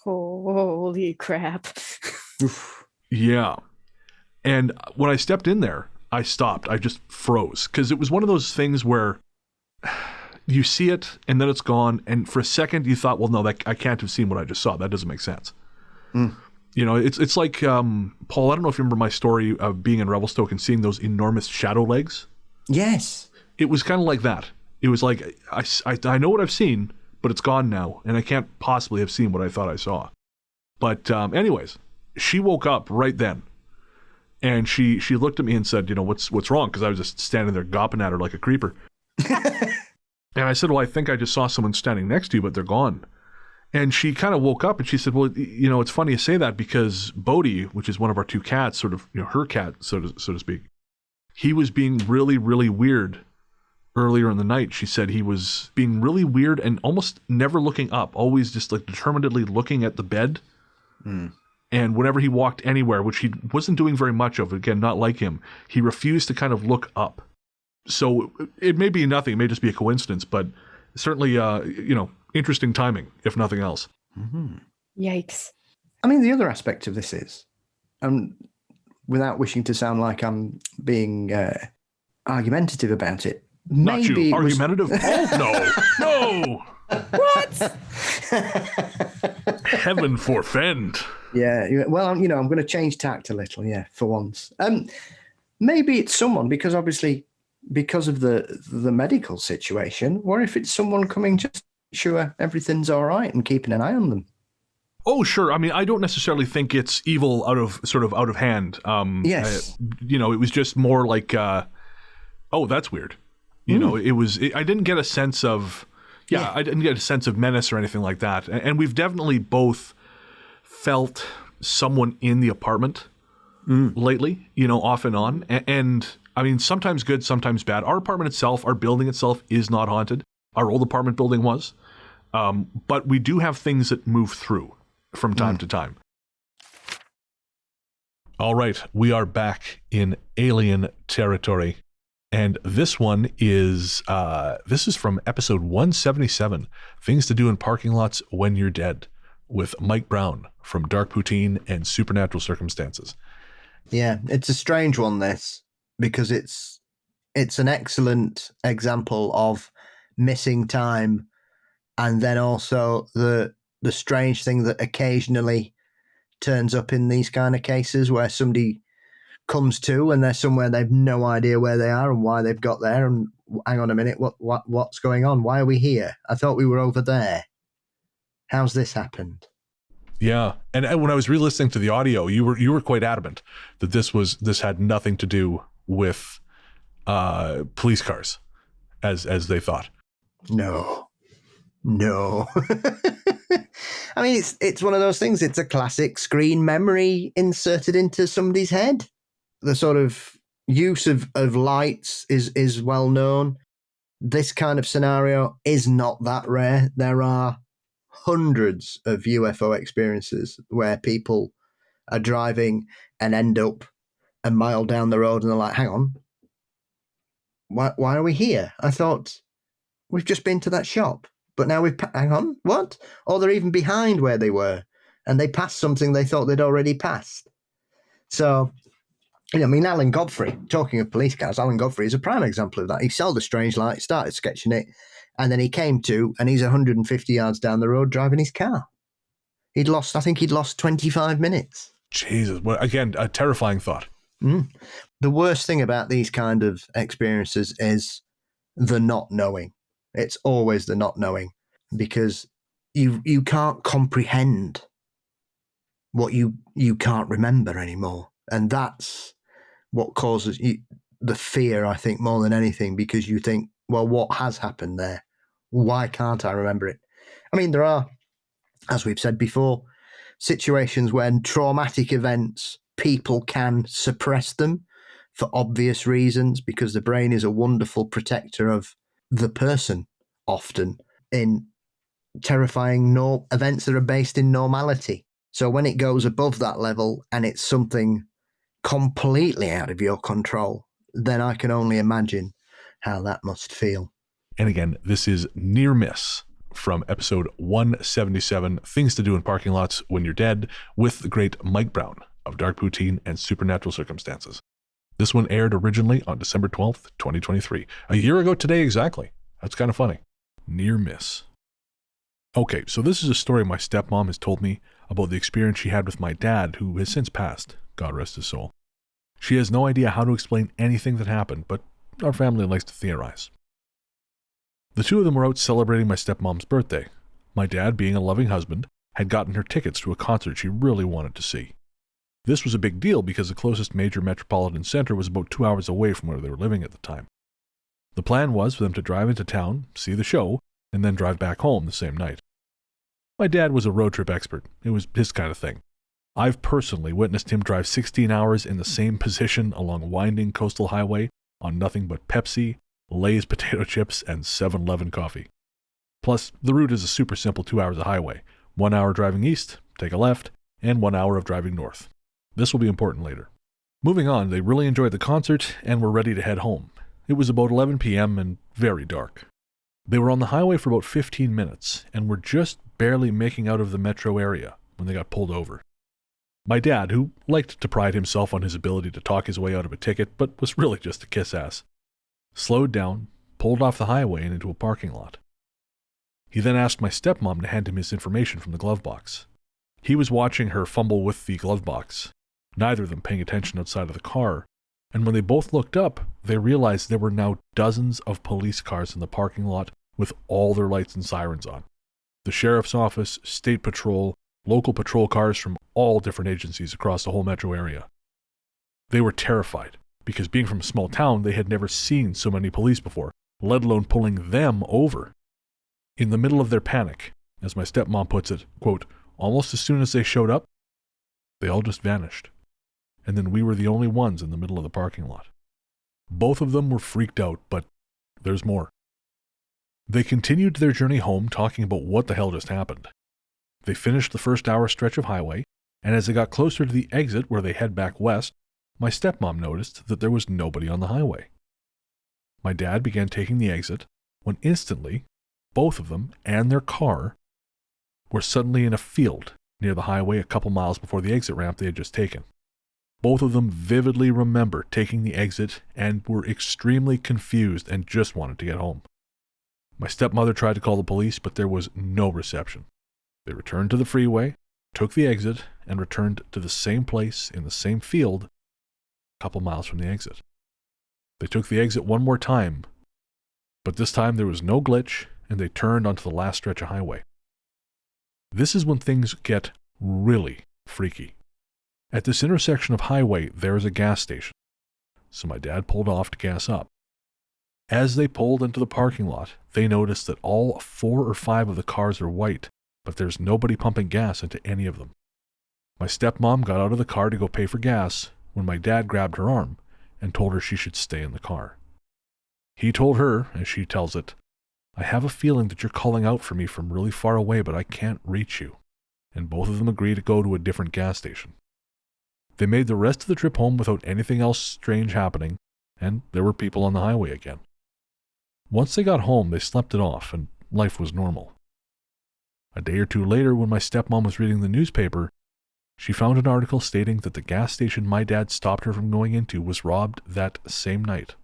Holy crap. Yeah. And when I stepped in there, I stopped. I just froze, because it was one of those things where you see it and then it's gone, and for a second you thought, well, no, that I can't have seen what I just saw. That doesn't make sense. You know, it's like Paul, I don't know if you remember my story of being in Revelstoke and seeing those enormous shadow legs. Yes. It was kind of like that. It was like I know what I've seen, but it's gone now, and I can't possibly have seen what I thought I saw. But anyways, she woke up right then, and she looked at me and said, you know, what's wrong? Because I was just standing there gawping at her like a creeper. And I said, well, I think I just saw someone standing next to you, but they're gone. And she kind of woke up and she said, well, you know, it's funny you say that, because Bodhi, which is one of our two cats, sort of, you know, her cat, so to speak, he was being really, really weird earlier in the night. She said he was being really weird and almost never looking up, always just like determinedly looking at the bed. And whenever he walked anywhere, which he wasn't doing very much of, again, not like him, he refused to kind of look up. So it may be nothing, it may just be a coincidence, but certainly, you know, interesting timing, if nothing else. Yikes. I mean, the other aspect of this is, without wishing to sound like I'm being argumentative about it, Not maybe you. it was- Argumentative? Oh, no. What? Heaven forfend. Yeah, well, you know, I'm going to change tact a little, yeah, for once. Maybe it's someone, because obviously, because of the medical situation, or if it's someone coming just to make sure everything's all right and keeping an eye on them. Oh, sure. I mean, I don't necessarily think it's evil out of hand. Yes. You know, it was just more like, oh, that's weird. You know, I didn't get a sense of, I didn't get a sense of menace or anything like that. And we've definitely both felt someone in the apartment lately, you know, off and on. And I mean, sometimes good, sometimes bad. Our apartment itself, our building itself is not haunted. Our old apartment building was. But we do have things that move through from time to time. All right, we are back in alien territory. And this one is from episode 177, Things to Do in Parking Lots When You're Dead, with Mike Brown from Dark Poutine and Supernatural Circumstances. Yeah, it's a strange one, this, because it's an excellent example of missing time, and then also the strange thing that occasionally turns up in these kind of cases where somebody comes to and they're somewhere they've no idea where they are and why they've got there, and hang on a minute, what's going on? Why are we here? I thought we were over there. How's this happened? Yeah, and when I was re-listening to the audio, you were quite adamant that this had nothing to do with police cars, as they thought. No. I mean, it's one of those things. It's a classic screen memory inserted into somebody's head. The sort of use of lights is well known. This kind of scenario is not that rare. There are hundreds of UFO experiences where people are driving and end up a mile down the road and they're like, hang on, why are we here? I thought we've just been to that shop, but now hang on, what? Or they're even behind where they were, and they passed something they thought they'd already passed. So, I mean, Alan Godfrey, talking of police cars, Alan Godfrey is a prime example of that. He sold a strange light, started sketching it, and then he came to, and he's 150 yards down the road driving his car. I think he'd lost 25 minutes. Jesus. Well, again, a terrifying thought. The worst thing about these kind of experiences is the not knowing. It's always the not knowing, because you can't comprehend what you can't remember anymore. And that's what causes the fear, I think, more than anything, because you think, well, what has happened there? Why can't I remember it? I mean, there are, as we've said before, situations when traumatic events, people can suppress them for obvious reasons, because the brain is a wonderful protector of the person, often in terrifying events that are based in normality. So when it goes above that level and it's something completely out of your control, then I can only imagine how that must feel. And again, this is Near Miss from episode 177, Things to Do in Parking Lots When You're Dead, with the great Mike Brown of Dark Poutine and Supernatural Circumstances. This one aired originally on December 12th, 2023. A year ago today exactly. That's kind of funny. Near Miss. Okay, so this is a story my stepmom has told me about the experience she had with my dad, who has since passed, God rest his soul. She has no idea how to explain anything that happened, but our family likes to theorize. The two of them were out celebrating my stepmom's birthday. My dad, being a loving husband, had gotten her tickets to a concert she really wanted to see. This was a big deal because the closest major metropolitan center was about 2 hours away from where they were living at the time. The plan was for them to drive into town, see the show, and then drive back home the same night. My dad was a road trip expert. It was his kind of thing. I've personally witnessed him drive 16 hours in the same position along a winding coastal highway on nothing but Pepsi, Lay's potato chips, and 7-Eleven coffee. Plus, the route is a super simple 2 hours of highway. 1 hour driving east, take a left, and 1 hour of driving north. This will be important later. Moving on, they really enjoyed the concert and were ready to head home. It was about 11 p.m. and very dark. They were on the highway for about 15 minutes and were just barely making out of the metro area when they got pulled over. My dad, who liked to pride himself on his ability to talk his way out of a ticket but was really just a kiss-ass, slowed down, pulled off the highway and into a parking lot. He then asked my stepmom to hand him his information from the glove box. He was watching her fumble with the glove box, neither of them paying attention outside of the car, and when they both looked up, they realized there were now dozens of police cars in the parking lot with all their lights and sirens on. The sheriff's office, state patrol, local patrol cars from all different agencies across the whole metro area. They were terrified, because being from a small town, they had never seen so many police before, let alone pulling them over. In the middle of their panic, as my stepmom puts it, quote, almost as soon as they showed up, they all just vanished. And then we were the only ones in the middle of the parking lot. Both of them were freaked out, but there's more. They continued their journey home talking about what the hell just happened. They finished the first hour stretch of highway, and as they got closer to the exit where they head back west, my stepmom noticed that there was nobody on the highway. My dad began taking the exit when instantly, both of them and their car were suddenly in a field near the highway a couple miles before the exit ramp they had just taken. Both of them vividly remember taking the exit and were extremely confused and just wanted to get home. My stepmother tried to call the police, but there was no reception. They returned to the freeway, took the exit, and returned to the same place in the same field a couple miles from the exit. They took the exit one more time, but this time there was no glitch, and they turned onto the last stretch of highway. This is when things get really freaky. At this intersection of highway, there is a gas station, so my dad pulled off to gas up. As they pulled into the parking lot, they noticed that all 4 or 5 of the cars are white, but there's nobody pumping gas into any of them. My stepmom got out of the car to go pay for gas when my dad grabbed her arm and told her she should stay in the car. He told her, as she tells it, I have a feeling that you're calling out for me from really far away, but I can't reach you. And both of them agreed to go to a different gas station. They made the rest of the trip home without anything else strange happening, and there were people on the highway again. Once they got home, they slept it off, and life was normal. A day or two later, when my stepmom was reading the newspaper, she found an article stating that the gas station my dad stopped her from going into was robbed that same night.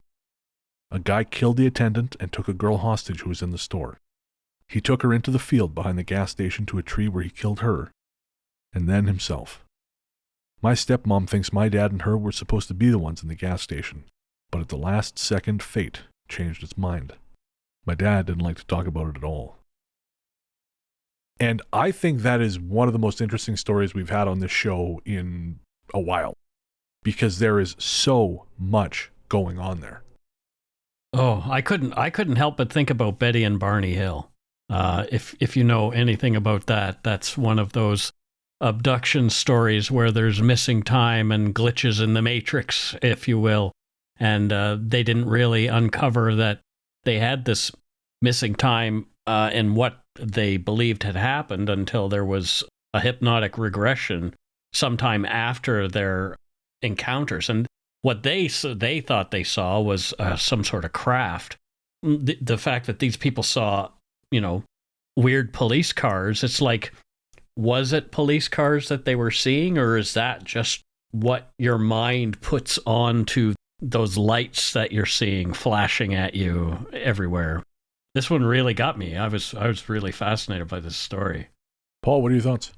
A guy killed the attendant and took a girl hostage who was in the store. He took her into the field behind the gas station to a tree where he killed her, and then himself. My stepmom thinks my dad and her were supposed to be the ones in the gas station, but at the last second, fate changed its mind. My dad didn't like to talk about it at all. And I think that is one of the most interesting stories we've had on this show in a while, because there is so much going on there. Oh, I couldn't help but think about Betty and Barney Hill. If you know anything about that, that's one of those abduction stories where there's missing time and glitches in the matrix, if you will. And they didn't really uncover that they had this missing time in what they believed had happened until there was a hypnotic regression sometime after their encounters. And what they thought they saw was some sort of craft. The fact that these people saw, weird police cars, it's like, was it police cars that they were seeing, or is that just what your mind puts onto those lights that you're seeing flashing at you everywhere? This one really got me. I was really fascinated by this story. Paul, what are your thoughts?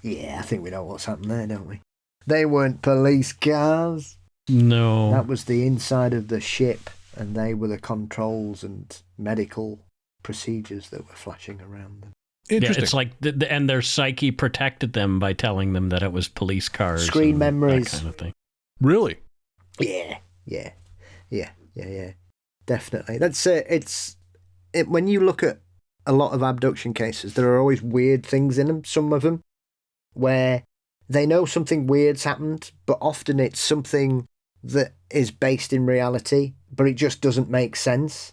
Yeah, I think we know what's happened there, don't we? They weren't police cars. No. That was the inside of the ship, and they were the controls and medical procedures that were flashing around them. Interesting. Yeah, it's like, and their psyche protected them by telling them that it was police cars. Screen and memories. That kind of thing. Really? Yeah. Definitely. That's it. When you look at a lot of abduction cases, there are always weird things in them. Some of them where they know something weird's happened, but often it's something that is based in reality, but it just doesn't make sense.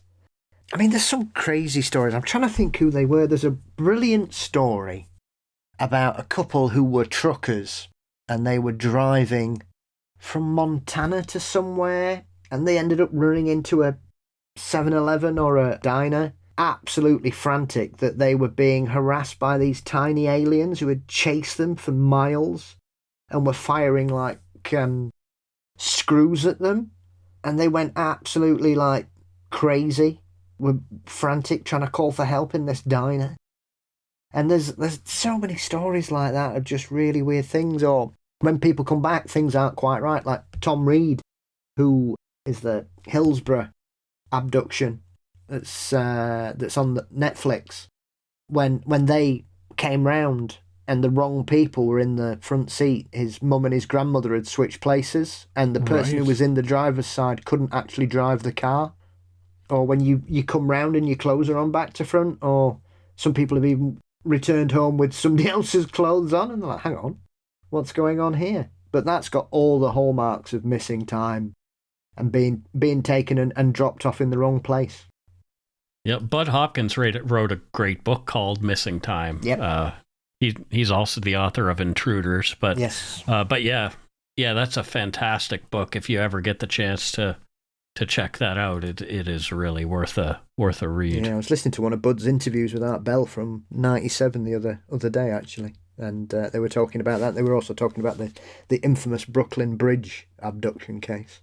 I mean, there's some crazy stories. I'm trying to think who they were. There's a brilliant story about a couple who were truckers, and they were driving from Montana to somewhere, and they ended up running into a 7-Eleven or a diner, absolutely frantic that they were being harassed by these tiny aliens who had chased them for miles and were firing like screws at them, and they went absolutely like crazy, were frantic trying to call for help in this diner. And there's so many stories like that of just really weird things, or when people come back things aren't quite right, like Tom Reed, who is the Hillsborough abduction that's on the Netflix. When they came round and the wrong people were in the front seat, his mum and his grandmother had switched places, and the person who was in the driver's side couldn't actually drive the car. Or when you come round and your clothes are on back to front, or some people have even returned home with somebody else's clothes on, and they're like, hang on, what's going on here? But that's got all the hallmarks of missing time and being taken and dropped off in the wrong place. Yeah, Bud Hopkins wrote a great book called Missing Time. Yep. He's also the author of Intruders, but yes. But yeah, that's a fantastic book. If you ever get the chance to check that out, it is really worth a read. Yeah, I was listening to one of Bud's interviews with Art Bell from '97 the other day actually, and they were talking about that. They were also talking about the infamous Brooklyn Bridge abduction case.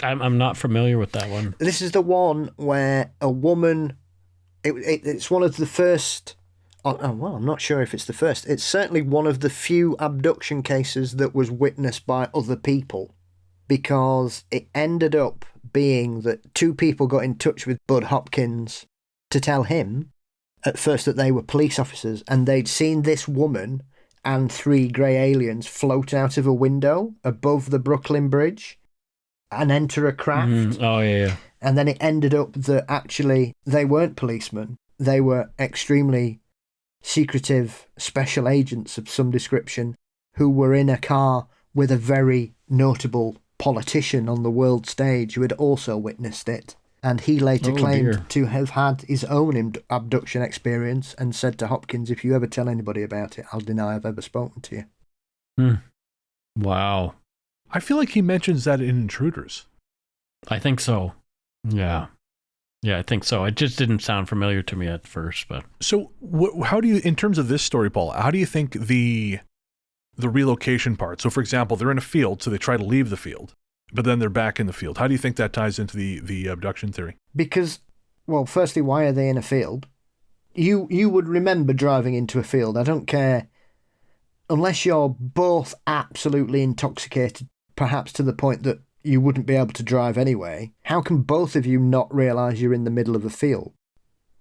I'm not familiar with that one. This is the one where a woman. It's one of the first. Well, I'm not sure if it's the first. It's certainly one of the few abduction cases that was witnessed by other people, because it ended up being that two people got in touch with Bud Hopkins to tell him at first that they were police officers, and they'd seen this woman and 3 grey aliens float out of a window above the Brooklyn Bridge and enter a craft. Oh, yeah. And then it ended up that actually they weren't policemen. They were extremely secretive special agents of some description who were in a car with a very notable politician on the world stage who had also witnessed it. And he later claimed to have had his own abduction experience and said to Hopkins, if you ever tell anybody about it, I'll deny I've ever spoken to you. Wow. I feel like he mentions that in Intruders. I think so. Yeah. Yeah, I think so. It just didn't sound familiar to me at first, but So how do you, in terms of this story, Paul, how do you think the relocation part? So, for example, they're in a field, so they try to leave the field, but then they're back in the field. How do you think that ties into the abduction theory? Because, well, firstly, why are they in a field? You would remember driving into a field. I don't care, unless you're both absolutely intoxicated, perhaps to the point that you wouldn't be able to drive anyway. How can both of you not realise you're in the middle of a field?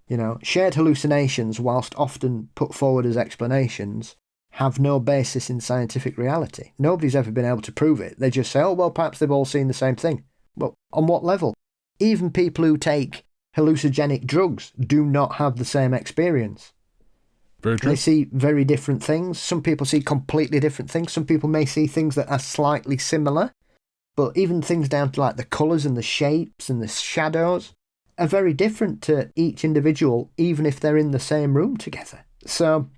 You know, shared hallucinations, whilst often put forward as explanations, have no basis in scientific reality. Nobody's ever been able to prove it. They just say, oh, well, perhaps they've all seen the same thing. Well, on what level? Even people who take hallucinogenic drugs do not have the same experience. Very true. They see very different things. Some people see completely different things. Some people may see things that are slightly similar. But even things down to like the colours and the shapes and the shadows are very different to each individual, even if they're in the same room together. So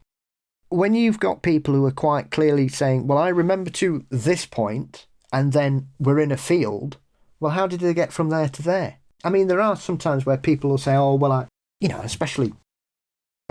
when you've got people who are quite clearly saying, well, I remember to this point, and then we're in a field, well, how did they get from there to there? I mean, there are some times where people will say, oh, well, especially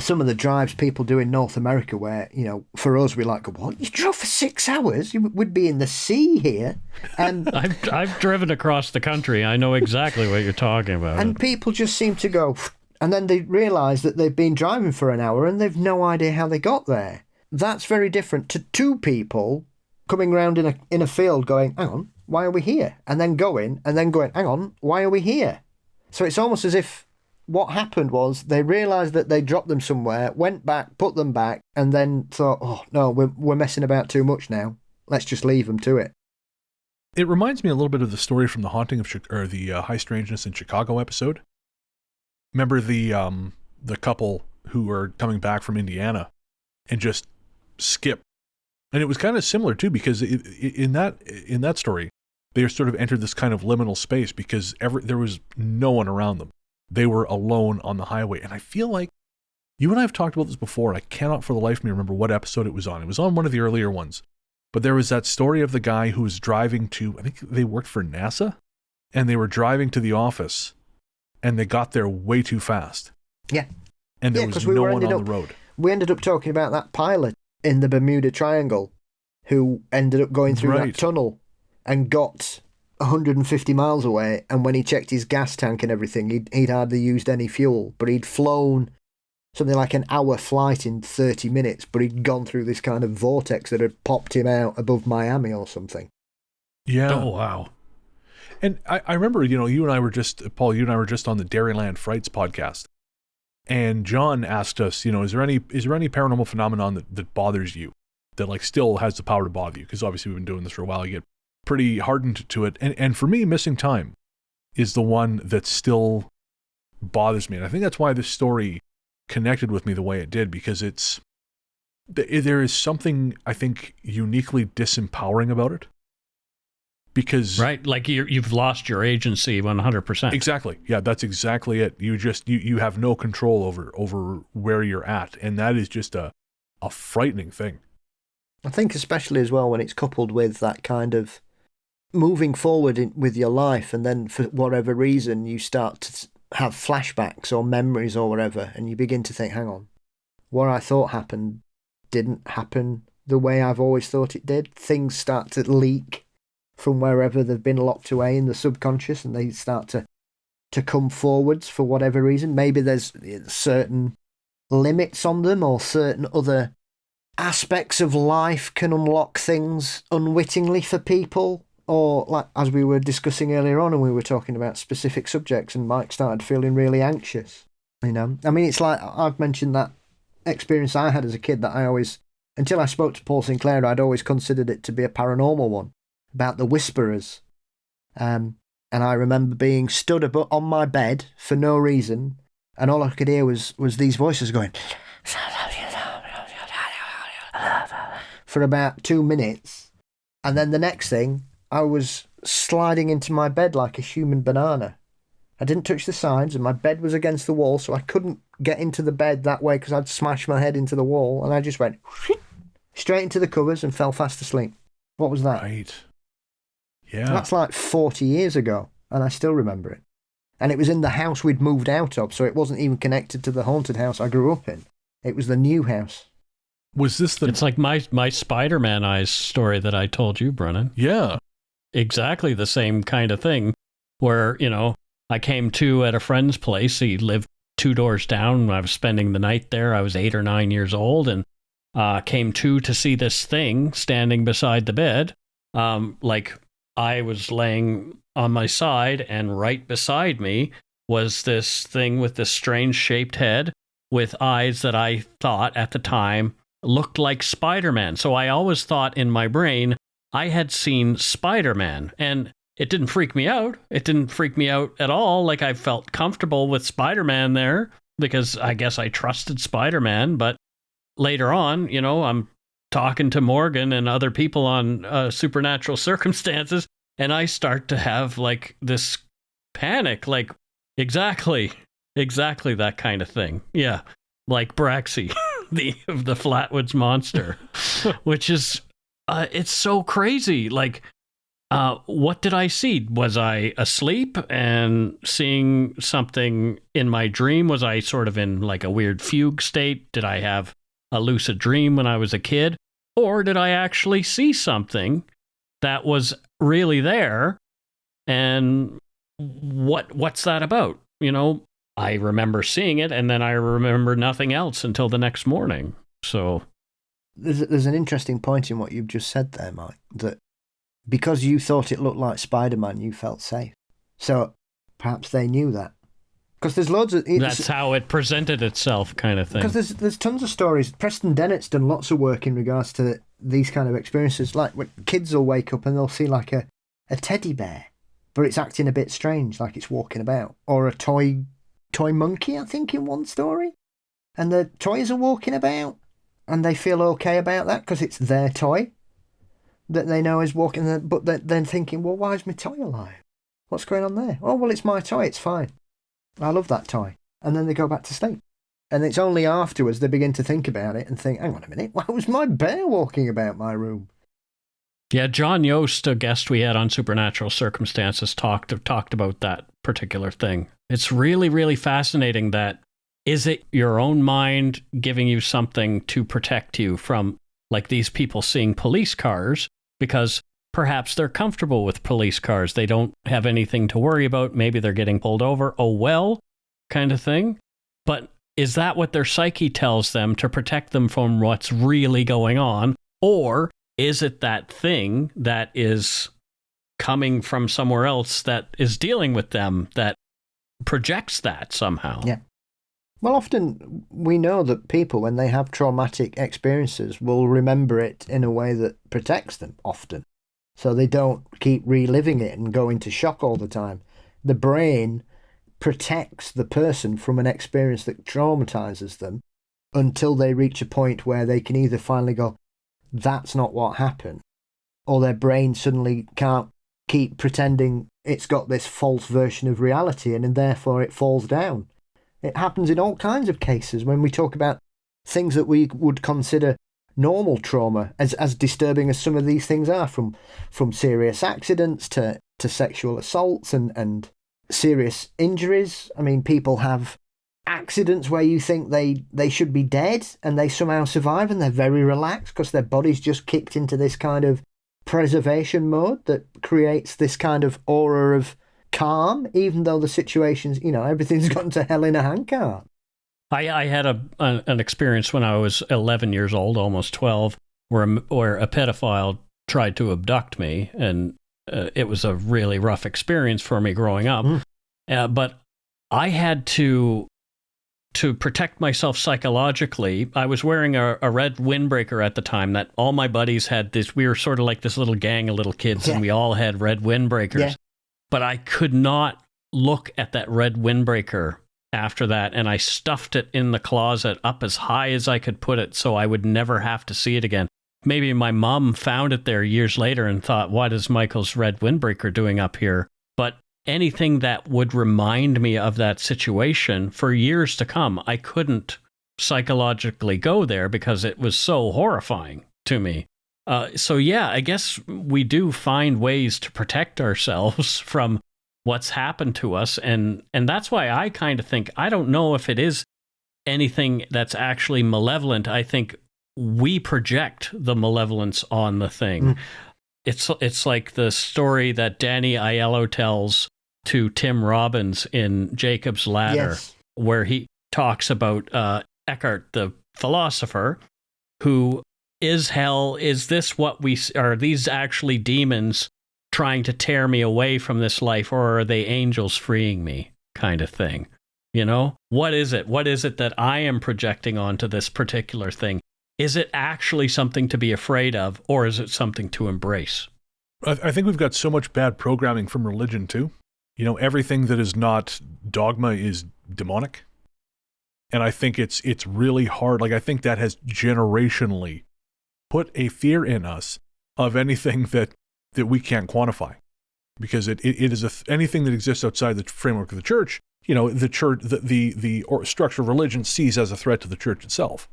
some of the drives people do in North America where, for us, we're like, what? You drove for 6 hours? You would be in the sea here. And I've driven across the country. I know exactly what you're talking about. And people just seem to go, and then they realise that they've been driving for an hour and they've no idea how they got there. That's very different to two people coming round in a field going, hang on, why are we here? And then going, hang on, why are we here? So it's almost as if what happened was they realised that they dropped them somewhere, went back, put them back, and then thought, oh, no, we're messing about too much now. Let's just leave them to it. It reminds me a little bit of the story from the Haunting of the High Strangeness in Chicago episode. Remember the couple who are coming back from Indiana and just skip. And it was kind of similar too, because in that story, they sort of entered this kind of liminal space because there was no one around them. They were alone on the highway. And I feel like you and I have talked about this before, and I cannot for the life of me remember what episode it was on. It was on one of the earlier ones. But there was that story of the guy who was driving to, I think they worked for NASA, and they were driving to the office, and they got there way too fast. Yeah. And there was no one on the road. We ended up talking about that pilot in the Bermuda Triangle who ended up going through that tunnel and got 150 miles away, and when he checked his gas tank and everything, he'd hardly used any fuel, but he'd flown something like an hour flight in 30 minutes, but he'd gone through this kind of vortex that had popped him out above Miami or something. Yeah. Oh, wow. And I remember, you and I were just on the Dairyland Frights podcast, and John asked us, is there any paranormal phenomenon that bothers you, that like still has the power to bother you? Because obviously we've been doing this for a while. You get pretty hardened to it. And for me, missing time is the one that still bothers me. And I think that's why this story connected with me the way it did, because there is something, I think, uniquely disempowering about it. Because right, like you've lost your agency 100%. Exactly. Yeah, that's exactly it. You have no control over where you're at, and that is just a frightening thing. I think especially as well when it's coupled with that kind of moving forward with your life, and then for whatever reason you start to have flashbacks or memories or whatever, and you begin to think, hang on, what I thought happened didn't happen the way I've always thought it did. Things start to leak from wherever they've been locked away in the subconscious, and they start to come forwards for whatever reason. Maybe there's certain limits on them, or certain other aspects of life can unlock things unwittingly for people. Or like as we were discussing earlier on, and we were talking about specific subjects, and Mike started feeling really anxious. I mean, it's like I've mentioned that experience I had as a kid that I always, until I spoke to Paul Sinclair, I'd always considered it to be a paranormal one, about the whisperers. And I remember being stood on my bed for no reason, and all I could hear was these voices going for about 2 minutes. And then the next thing, I was sliding into my bed like a human banana. I didn't touch the sides, and my bed was against the wall, so I couldn't get into the bed that way because I'd smashed my head into the wall, and I just went straight into the covers and fell fast asleep. What was that? Right. Yeah. That's like 40 years ago, and I still remember it. And it was in the house we'd moved out of, so it wasn't even connected to the haunted house I grew up in. It was the new house. Was this the... It's like my Spider-Man eyes story that I told you, Brennan. Yeah. Exactly the same kind of thing where, I came to at a friend's place. He lived 2 doors down. I was spending the night there. I was 8 or 9 years old and came to see this thing standing beside the bed. Like I was laying on my side, and right beside me was this thing with this strange shaped head with eyes that I thought at the time looked like Spider-Man. So I always thought in my brain I had seen Spider-Man, and it didn't freak me out. It didn't freak me out at all. Like, I felt comfortable with Spider-Man there because I guess I trusted Spider-Man. But later on, I'm talking to Morgan and other people on Supernatural Circumstances, and I start to have like this panic, like exactly that kind of thing. Yeah, like Braxy, the Flatwoods Monster, which is it's so crazy. Like, what did I see? Was I asleep and seeing something in my dream? Was I sort of in like a weird fugue state? Did I have a lucid dream when I was a kid? Or did I actually see something that was really there? And what's that about? I remember seeing it, and then I remember nothing else until the next morning. So there's an interesting point in what you've just said there, Mike, that because you thought it looked like Spider-Man, you felt safe. So perhaps they knew that. Because there's loads of... That's how it presented itself, kind of thing. Because there's tons of stories. Preston Dennett's done lots of work in regards to these kind of experiences. Like when kids will wake up and they'll see like a teddy bear, but it's acting a bit strange, like it's walking about. Or a toy monkey, I think, in one story. And the toys are walking about, and they feel okay about that because it's their toy that they know is walking. But they're then thinking, well, why is my toy alive? What's going on there? Oh, well, it's my toy. It's fine. I love that toy. And then they go back to sleep. And it's only afterwards they begin to think about it and think, hang on a minute, why was my bear walking about my room? Yeah, John Yost, a guest we had on Supernatural Circumstances, talked about that particular thing. It's really, really fascinating that, is it your own mind giving you something to protect you from, like, these people seeing police cars because perhaps they're comfortable with police cars. They don't have anything to worry about. Maybe they're getting pulled over. Oh, well, kind of thing. But is that what their psyche tells them to protect them from what's really going on? Or is it that thing that is coming from somewhere else that is dealing with them that projects that somehow? Yeah. Well, often we know that people, when they have traumatic experiences, will remember it in a way that protects them often. So they don't keep reliving it and go into shock all the time. The brain protects the person from an experience that traumatizes them until they reach a point where they can either finally go, that's not what happened, or their brain suddenly can't keep pretending it's got this false version of reality and therefore it falls down. It happens in all kinds of cases when we talk about things that we would consider normal trauma, as disturbing as some of these things are, from serious accidents to sexual assaults and serious injuries. I mean, people have accidents where you think they should be dead and they somehow survive, and they're very relaxed because their body's just kicked into this kind of preservation mode that creates this kind of aura of calm, even though the situation's, everything's gone to hell in a handcart. I had an experience when I was 11 years old, almost 12, where a pedophile tried to abduct me, and it was a really rough experience for me growing up. But I had to protect myself psychologically. I was wearing a red windbreaker at the time that all my buddies had this. We were sort of like this little gang of little kids, and we all had red windbreakers. Yeah. But I could not look at that red windbreaker after that, and I stuffed it in the closet up as high as I could put it so I would never have to see it again. Maybe my mom found it there years later and thought, what is Michael's red windbreaker doing up here? But anything that would remind me of that situation for years to come, I couldn't psychologically go there because it was so horrifying to me. So yeah, I guess we do find ways to protect ourselves from what's happened to us, and that's why I kind of think, I don't know if it is anything that's actually malevolent. I think we project the malevolence on the thing. It's like the story that Danny Aiello tells to Tim Robbins in Jacob's Ladder, where he talks about Eckhart, the philosopher, who is hell. Is this what we are? These actually demons trying to tear me away from this life, or are they angels freeing me? Kind of thing. You know, what is it? What is it that I am projecting onto this particular thing? Is it actually something to be afraid of, or is it something to embrace? I think we've got so much bad programming from religion too. You know, everything that is not dogma is demonic. And I think it's really hard. Like, I think that has generationally put a fear in us of anything that we can't quantify. Because it is anything that exists outside the framework of the church, you know, the church, the structure of religion sees as a threat to the church itself.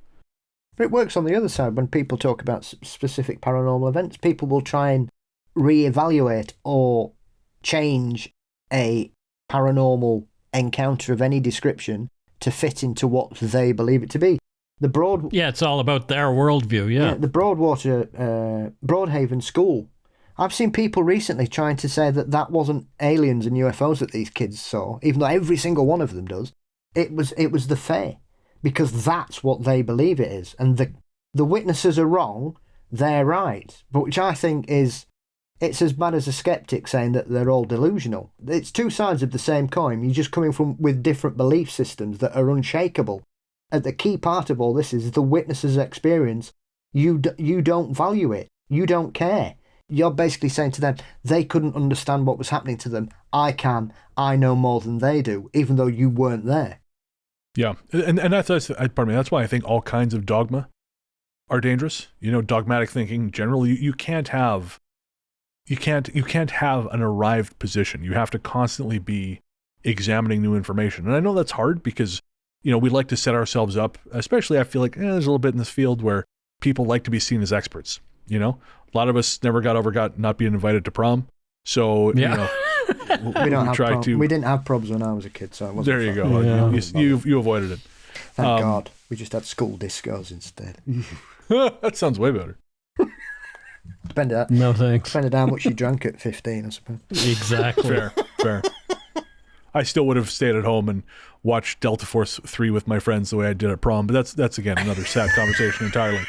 But it works on the other side. When people talk about specific paranormal events, people will try and reevaluate or change a paranormal encounter of any description to fit into what they believe it to be. It's all about their worldview. Yeah, the Broadhaven School. I've seen people recently trying to say that wasn't aliens and UFOs that these kids saw, even though every single one of them does. It was the Fae, because that's what they believe it is, and the witnesses are wrong, they're right. But which I think is, it's as bad as a skeptic saying that they're all delusional. It's two sides of the same coin. You're just coming from with different belief systems that are unshakable. And the key part of all this is the witness's experience. You don't value it. You don't care. You're basically saying to them, they couldn't understand what was happening to them. I can. I know more than they do, even though you weren't there. Yeah, and that's why I think all kinds of dogma are dangerous. You know, dogmatic thinking generally, you can't have an arrived position. You have to constantly be examining new information. And I know that's hard because, you know, we like to set ourselves up, especially I feel like there's a little bit in this field where people like to be seen as experts. You know, a lot of us never got over not being invited to prom. So, you know, we didn't have probs when I was a kid, so it wasn't there you go. Yeah. You avoided it. Thank God. We just had school discos instead. That sounds way better. No thanks. Depended how much you drank at 15, I suppose. Exactly. Fair. I still would have stayed at home and watched Delta Force 3 with my friends the way I did at prom, but that's again another sad conversation entirely.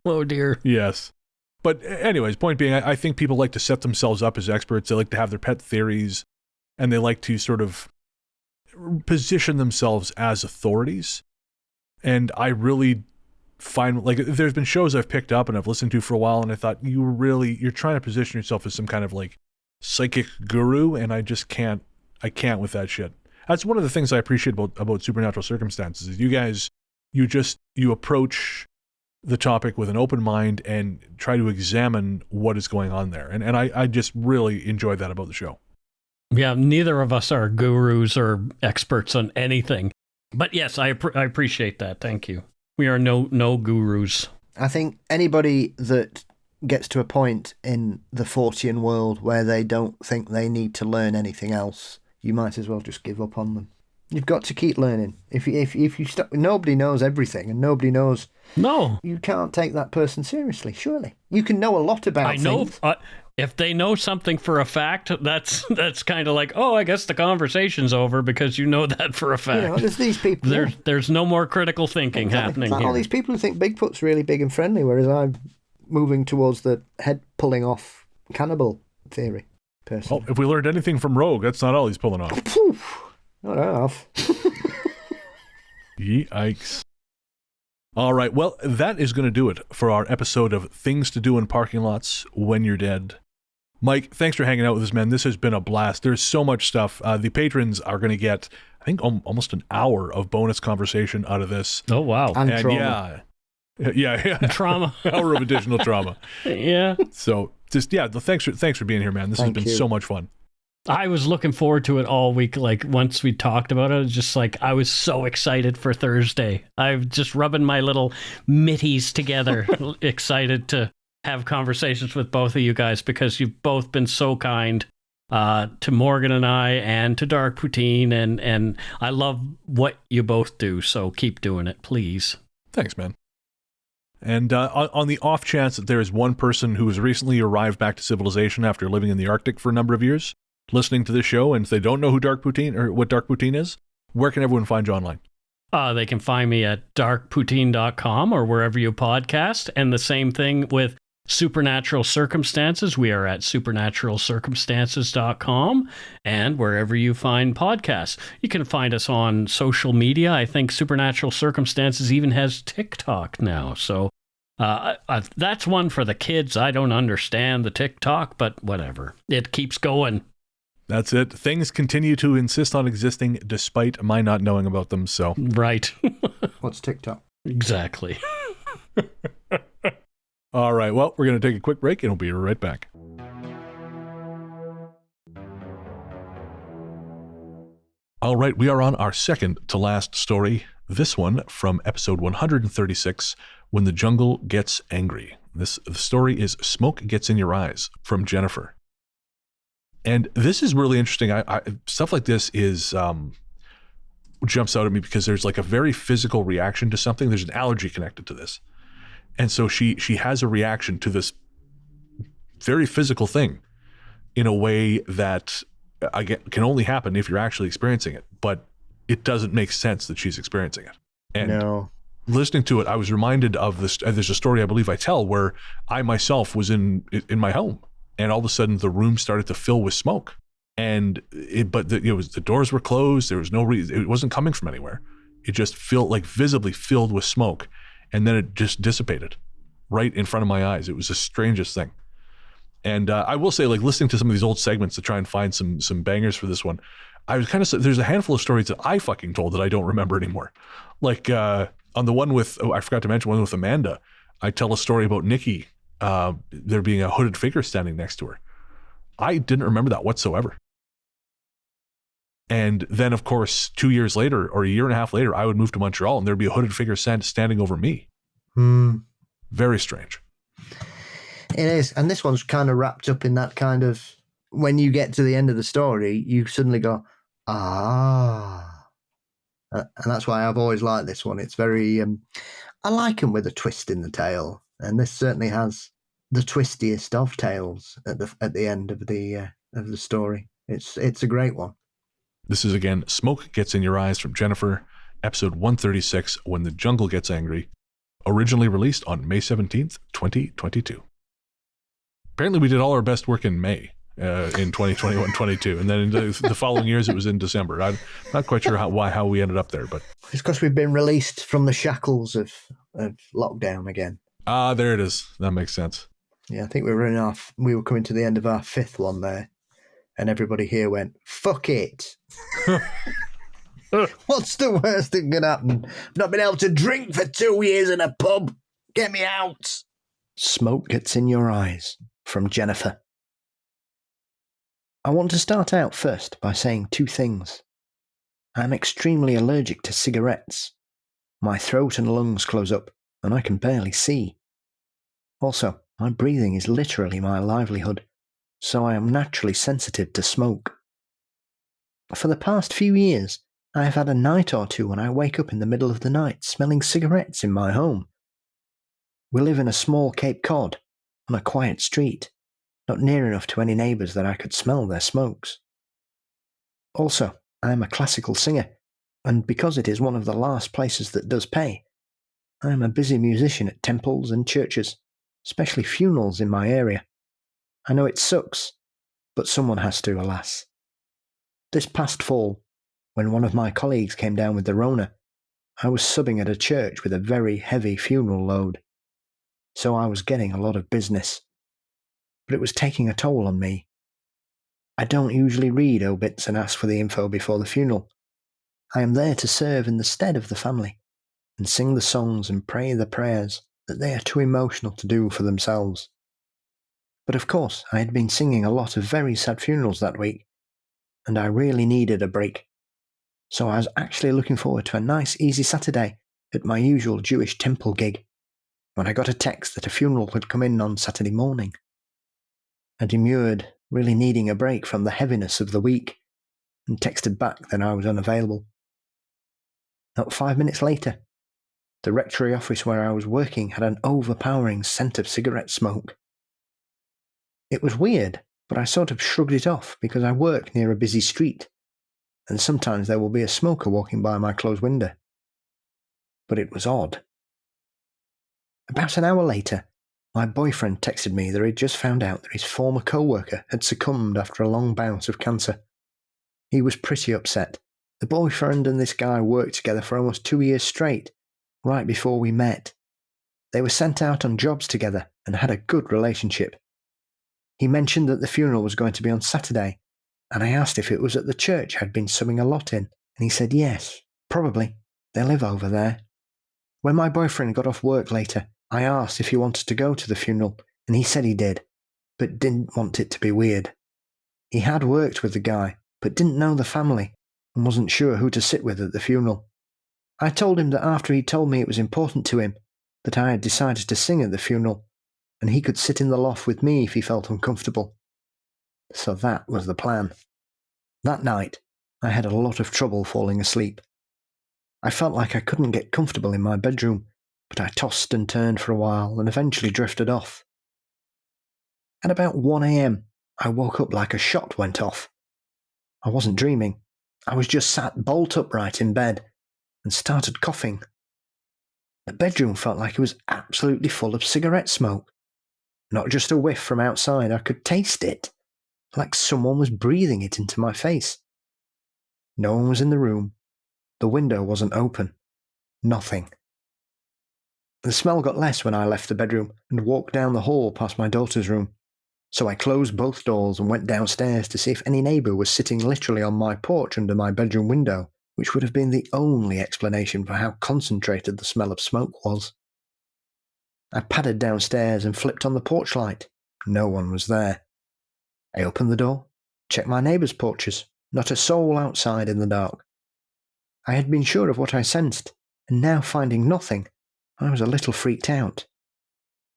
Oh dear. Yes. But anyways, point being, I think people like to set themselves up as experts. They like to have their pet theories, and they like to sort of position themselves as authorities. And I really find, like, there's been shows I've picked up and I've listened to for a while, and I thought, you're trying to position yourself as some kind of like psychic guru, and I can't with that shit. That's one of the things I appreciate about Supernatural Circumstances is you guys, you approach the topic with an open mind and try to examine what is going on there. And I just really enjoyed that about the show. Yeah, neither of us are gurus or experts on anything. But yes, I appreciate that. Thank you. We are no gurus. I think anybody that gets to a point in the Fortean world where they don't think they need to learn anything else, you might as well just give up on them. You've got to keep learning. If you stop, nobody knows everything, and nobody knows. No, you can't take that person seriously. Surely, you can know a lot about. Things. If they know something for a fact, that's kind of like, oh, I guess the conversation's over because you know that for a fact. You know, there's these people. There's no more critical thinking happening like here. All these people who think Bigfoot's really big and friendly, whereas I'm moving towards the head pulling off cannibal theory. Personally. Well, if we learned anything from Rogue, that's not all he's pulling off. Not enough. Yikes. All right, well, that is going to do it for our episode of Things to Do in Parking Lots When You're Dead. Mike, thanks for hanging out with us, man. This has been a blast. There's so much stuff. The patrons are going to get, I think, almost an hour of bonus conversation out of this. Oh, wow. And trauma. Yeah. Trauma. Hour of additional trauma. Yeah. So, thanks for being here, man. This has been so much fun. I was looking forward to it all week. Like once we talked about it, it was just like I was so excited for Thursday. I'm just rubbing my little mitties together, excited to have conversations with both of you guys because you've both been so kind to Morgan and I and to Dark Poutine, and I love what you both do. So keep doing it, please. Thanks, man. And on the off chance that there is one person who has recently arrived back to civilization after living in the Arctic for a number of years, listening to this show, and if they don't know who Dark Poutine or what Dark Poutine is, where can everyone find you online? They can find me at darkpoutine.com or wherever you podcast. And the same thing with Supernatural Circumstances. We are at supernaturalcircumstances.com and wherever you find podcasts. You can find us on social media. I think Supernatural Circumstances even has TikTok now. So that's one for the kids. I don't understand the TikTok, but whatever. It keeps going. That's it. Things continue to insist on existing despite my not knowing about them, so. Right. What's TikTok? Exactly. All right, well, we're going to take a quick break and we'll be right back. All right, we are on our second to last story. This one from episode 136, When the Jungle Gets Angry. The story is Smoke Gets in Your Eyes from Jennifer. And this is really interesting. I stuff like this is jumps out at me because there's like a very physical reaction to something. There's an allergy connected to this. And so she has a reaction to this very physical thing in a way that can only happen if you're actually experiencing it. But it doesn't make sense that she's experiencing it. And No. listening to it, I was reminded of this. There's a story I believe I tell where I myself was in my home. And all of a sudden, the room started to fill with smoke, and the doors were closed. There was no reason; it wasn't coming from anywhere. It just visibly filled with smoke, and then it just dissipated right in front of my eyes. It was the strangest thing. And I will say, like listening to some of these old segments to try and find some bangers for this one, I was kind of there's a handful of stories that I fucking told that I don't remember anymore. Like on the one with I forgot to mention one with Amanda. I tell a story about Nikki. There being a hooded figure standing next to her. I didn't remember that whatsoever. And then, of course, 2 years later or a year and a half later, I would move to Montreal and there'd be a hooded figure standing over me. Very strange. It is. And this one's kind of wrapped up in that kind of, when you get to the end of the story, you suddenly go, ah. And that's why I've always liked this one. It's very, I like them with a twist in the tale. And this certainly has the twistiest of tales at the end of the story. It's a great one. This is again Smoke Gets in Your Eyes from Jennifer, episode 136, When the Jungle Gets Angry, originally released on May 17th, 2022. Apparently we did all our best work in May in 2021-22, and then in the following years it was in December. I'm not quite sure how we ended up there, but it's because we've been released from the shackles of lockdown again. Ah, there it is. That makes sense. Yeah, I think we were coming to the end of our fifth one there, and everybody here went, fuck it. What's the worst that can happen? I've not been able to drink for 2 years in a pub. Get me out. Smoke Gets in Your Eyes from Jennifer. I want to start out first by saying two things. I'm extremely allergic to cigarettes. My throat and lungs close up, and I can barely see. Also, my breathing is literally my livelihood, so I am naturally sensitive to smoke. For the past few years, I have had a night or two when I wake up in the middle of the night smelling cigarettes in my home. We live in a small Cape Cod, on a quiet street, not near enough to any neighbours that I could smell their smokes. Also, I am a classical singer, and because it is one of the last places that does pay, I am a busy musician at temples and churches, especially funerals in my area. I know it sucks, but someone has to, alas. This past fall, when one of my colleagues came down with the Rona, I was subbing at a church with a very heavy funeral load. So I was getting a lot of business. But it was taking a toll on me. I don't usually read obits and ask for the info before the funeral. I am there to serve in the stead of the family and sing the songs and pray the prayers that they are too emotional to do for themselves. But of course, I had been singing a lot of very sad funerals that week, and I really needed a break. So I was actually looking forward to a nice, easy Saturday at my usual Jewish temple gig, when I got a text that a funeral had come in on Saturday morning. I demurred, really needing a break from the heaviness of the week, and texted back that I was unavailable. Not 5 minutes later, the rectory office where I was working had an overpowering scent of cigarette smoke. It was weird, but I sort of shrugged it off because I work near a busy street, and sometimes there will be a smoker walking by my closed window. But it was odd. About an hour later, my boyfriend texted me that he'd just found out that his former co-worker had succumbed after a long bout of cancer. He was pretty upset. The boyfriend and this guy worked together for almost 2 years straight, right before we met. They were sent out on jobs together and had a good relationship. He mentioned that the funeral was going to be on Saturday, and I asked if it was at the church I'd been subbing a lot in, and he said yes, probably. They live over there. When my boyfriend got off work later, I asked if he wanted to go to the funeral, and he said he did, but didn't want it to be weird. He had worked with the guy, but didn't know the family, and wasn't sure who to sit with at the funeral. I told him that after he told me it was important to him, that I had decided to sing at the funeral, and he could sit in the loft with me if he felt uncomfortable. So that was the plan. That night, I had a lot of trouble falling asleep. I felt like I couldn't get comfortable in my bedroom, but I tossed and turned for a while and eventually drifted off. At about 1 a.m, I woke up like a shot went off. I wasn't dreaming. I was just sat bolt upright in bed and started coughing. The bedroom felt like it was absolutely full of cigarette smoke. Not just a whiff from outside, I could taste it, like someone was breathing it into my face. No one was in the room. The window wasn't open. Nothing. The smell got less when I left the bedroom and walked down the hall past my daughter's room. So I closed both doors and went downstairs to see if any neighbour was sitting literally on my porch under my bedroom window, which would have been the only explanation for how concentrated the smell of smoke was. I padded downstairs and flipped on the porch light. No one was there. I opened the door, checked my neighbours' porches. Not a soul outside in the dark. I had been sure of what I sensed, and now finding nothing, I was a little freaked out.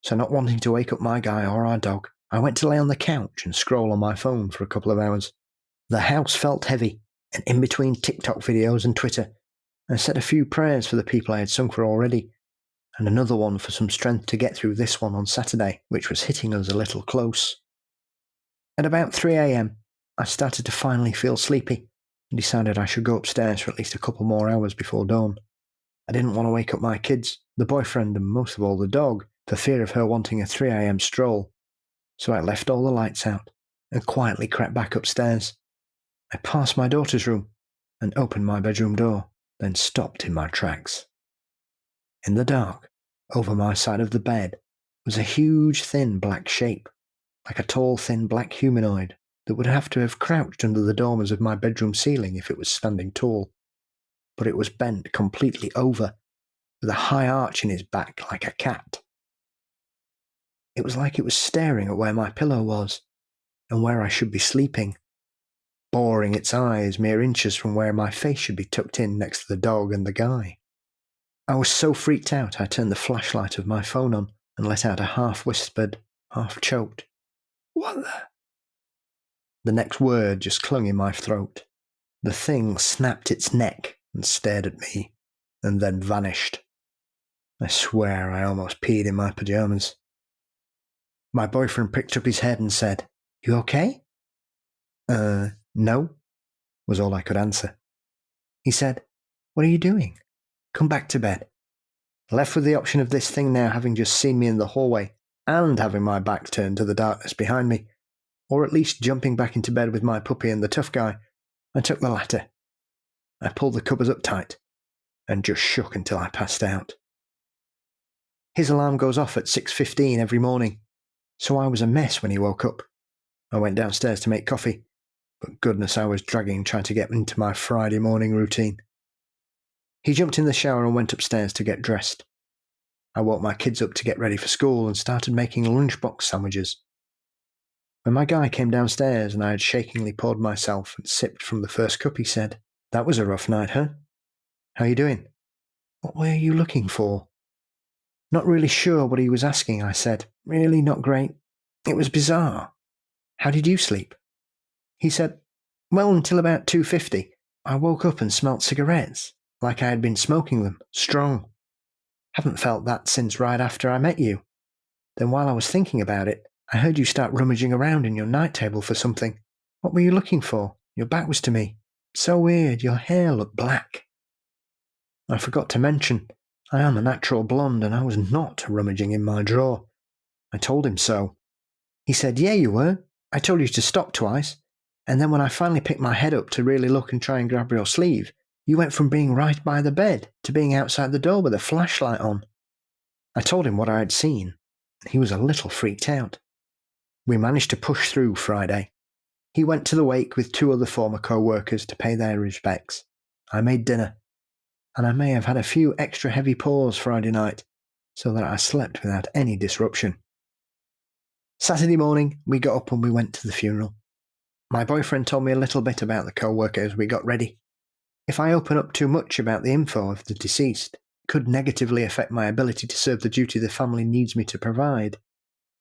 So not wanting to wake up my guy or our dog, I went to lay on the couch and scroll on my phone for a couple of hours. The house felt heavy, and in between TikTok videos and Twitter, I said a few prayers for the people I had sung for already, and another one for some strength to get through this one on Saturday, which was hitting us a little close. At about 3 a.m, I started to finally feel sleepy, and decided I should go upstairs for at least a couple more hours before dawn. I didn't want to wake up my kids, the boyfriend, and most of all the dog, for fear of her wanting a 3 a.m. stroll. So I left all the lights out and quietly crept back upstairs. I passed my daughter's room and opened my bedroom door, then stopped in my tracks. In the dark, over my side of the bed, was a huge thin black shape, like a tall thin black humanoid that would have to have crouched under the dormers of my bedroom ceiling if it was standing tall. But it was bent completely over, with a high arch in its back like a cat. It was like it was staring at where my pillow was, and where I should be sleeping, boring its eyes mere inches from where my face should be tucked in next to the dog and the guy. I was so freaked out I turned the flashlight of my phone on and let out a half-whispered, half-choked, "What the?" The next word just clung in my throat. The thing snapped its neck and stared at me, and then vanished. I swear I almost peed in my pyjamas. My boyfriend picked up his head and said, "You okay?" No, was all I could answer. He said, "What are you doing? Come back to bed." Left with the option of this thing now having just seen me in the hallway and having my back turned to the darkness behind me, or at least jumping back into bed with my puppy and the tough guy, I took the latter. I pulled the covers up tight and just shook until I passed out. His alarm goes off at 6:15 every morning, so I was a mess when he woke up. I went downstairs to make coffee, but goodness I was dragging trying to get into my Friday morning routine. He jumped in the shower and went upstairs to get dressed. I woke my kids up to get ready for school and started making lunchbox sandwiches. When my guy came downstairs and I had shakingly poured myself and sipped from the first cup, he said, "That was a rough night, huh? How you doing? What were you looking for?" Not really sure what he was asking, I said. Really not great. It was bizarre. How did you sleep? He said, well, until about 2:50. I woke up and smelt cigarettes, like I had been smoking them, strong. Haven't felt that since right after I met you. Then while I was thinking about it, I heard you start rummaging around in your night table for something. What were you looking for? Your back was to me. So weird, your hair looked black. I forgot to mention, I am a natural blonde and I was not rummaging in my drawer. I told him so. He said, yeah, you were. I told you to stop twice. And then when I finally picked my head up to really look and try and grab your sleeve, you went from being right by the bed to being outside the door with a flashlight on. I told him what I had seen, and he was a little freaked out. We managed to push through Friday. He went to the wake with 2 other former co-workers to pay their respects. I made dinner, and I may have had a few extra heavy pours Friday night, so that I slept without any disruption. Saturday morning, we got up and we went to the funeral. My boyfriend told me a little bit about the co-worker as we got ready. If I open up too much about the info of the deceased, it could negatively affect my ability to serve the duty the family needs me to provide.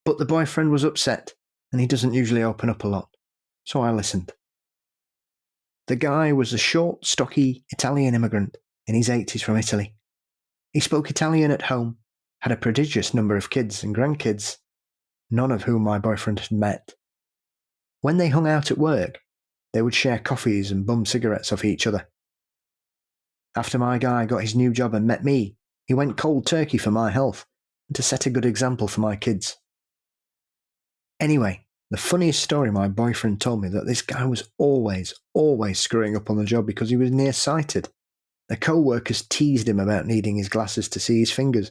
But the boyfriend was upset, and he doesn't usually open up a lot, so I listened. The guy was a short, stocky Italian immigrant in his 80s from Italy. He spoke Italian at home, had a prodigious number of kids and grandkids, none of whom my boyfriend had met. When they hung out at work, they would share coffees and bum cigarettes off each other. After my guy got his new job and met me, he went cold turkey for my health and to set a good example for my kids. Anyway, the funniest story my boyfriend told me that this guy was always screwing up on the job because he was nearsighted. The co-workers teased him about needing his glasses to see his fingers,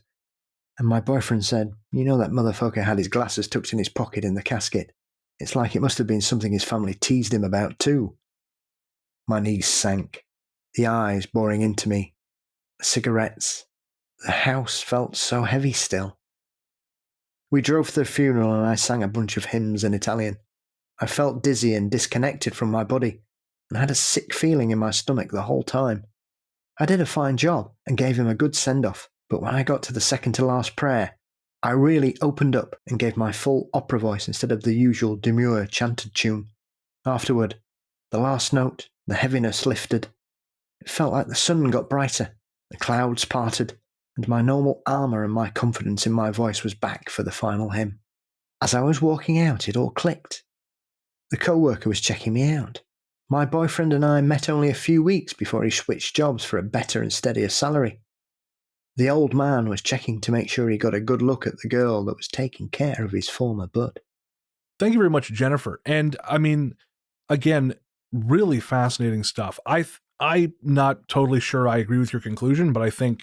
and my boyfriend said, you know that motherfucker had his glasses tucked in his pocket in the casket. It's like it must have been something his family teased him about too. My knees sank, the eyes boring into me, the cigarettes. The house felt so heavy still. We drove to the funeral and I sang a bunch of hymns in Italian. I felt dizzy and disconnected from my body and had a sick feeling in my stomach the whole time. I did a fine job and gave him a good send-off, but when I got to the second to last prayer, I really opened up and gave my full opera voice instead of the usual demure chanted tune. Afterward, the last note, the heaviness lifted. It felt like the sun got brighter, the clouds parted, and my normal armour and my confidence in my voice was back for the final hymn. As I was walking out, it all clicked. The co-worker was checking me out. My boyfriend and I met only a few weeks before he switched jobs for a better and steadier salary. The old man was checking to make sure he got a good look at the girl that was taking care of his former bud. Thank you very much, Jennifer. And I mean, again, really fascinating stuff. I'm not totally sure I agree with your conclusion, but I think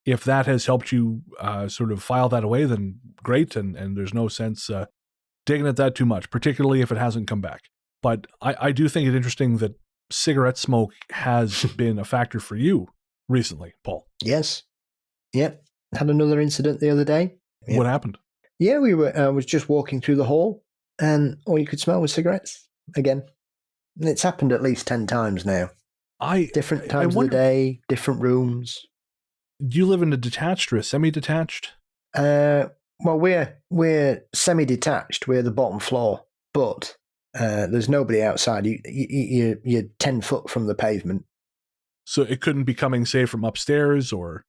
if that has helped you sort of file that away, then great. And there's no sense digging at that too much, particularly if it hasn't come back. But I do think it's interesting that cigarette smoke has been a factor for you recently, Paul. Yes. Yep. Had another incident the other day. Yep. What happened? Yeah, I was just walking through the hall and all you could smell was cigarettes again. And it's happened at least 10 times now. Different times of the day, different rooms. Do you live in a detached or a semi-detached? Well, we're semi-detached. We're the bottom floor, but there's nobody outside. You're 10 foot from the pavement. So it couldn't be coming, say, from upstairs or?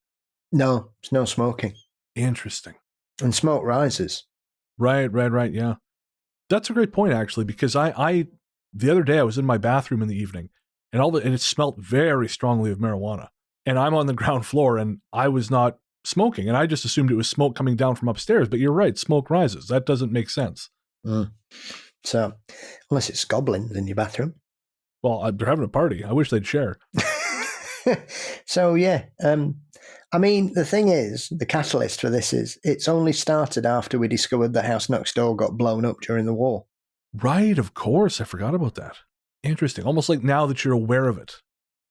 No, there's no smoking. Interesting. And smoke rises. Right, yeah. That's a great point, actually, because I the other day I was in my bathroom in the evening, and it smelled very strongly of marijuana. And I'm on the ground floor, and I was not smoking, and I just assumed it was smoke coming down from upstairs. But you're right, smoke rises. That doesn't make sense. So, unless it's goblins in your bathroom. Well, they're having a party. I wish they'd share. So, yeah. I mean, the thing is, the catalyst for this is it's only started after we discovered the house next door got blown up during the war. Right, of course. I forgot about that. Interesting. Almost like now that you're aware of it.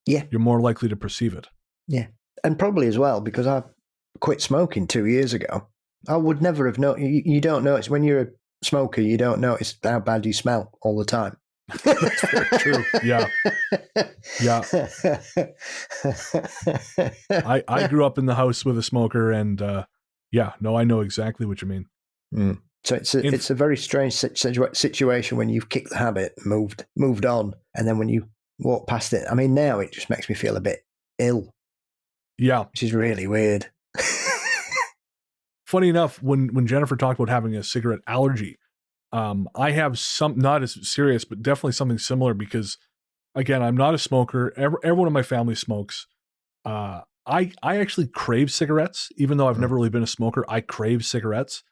Yeah. You're more likely to perceive it. Yeah. And probably as well, because I quit smoking 2 years ago. I would never have known. You don't notice when you're smoker, you don't notice how bad you smell all the time. That's very true. Yeah. Yeah. I grew up in the house with a smoker, and I know exactly what you mean. Mm. So it's a very strange situation when you've kicked the habit, moved on, and then when you walk past it. I mean, now it just makes me feel a bit ill. Yeah. Which is really weird. Funny enough, when Jennifer talked about having a cigarette allergy, I have some, not as serious, but definitely something similar because, again, I'm not a smoker. Everyone in my family smokes. I actually crave cigarettes, even though I've never really been a smoker. I crave cigarettes.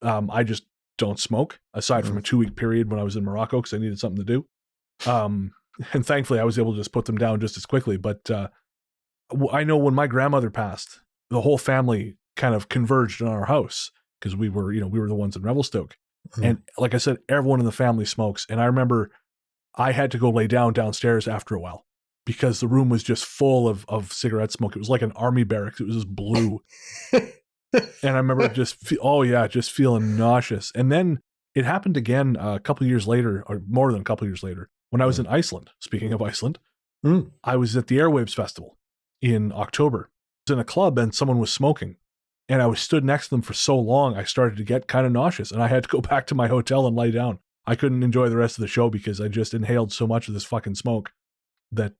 I just don't smoke, aside from a 2-week period when I was in Morocco because I needed something to do. And thankfully, I was able to just put them down just as quickly. But I know when my grandmother passed, the whole family kind of converged in our house because we were the ones in Revelstoke. And like I said, everyone in the family smokes. And I remember I had to go lay downstairs after a while because the room was just full of cigarette smoke. It was like an army barracks. It was just blue. And I remember just feeling nauseous. And then it happened again a couple of years later, or more than a couple of years later, when I was in Iceland. Speaking of Iceland, I was at the Airwaves Festival in October. I was in a club and someone was smoking. And I was stood next to them for so long, I started to get kind of nauseous. And I had to go back to my hotel and lay down. I couldn't enjoy the rest of the show because I just inhaled so much of this fucking smoke that,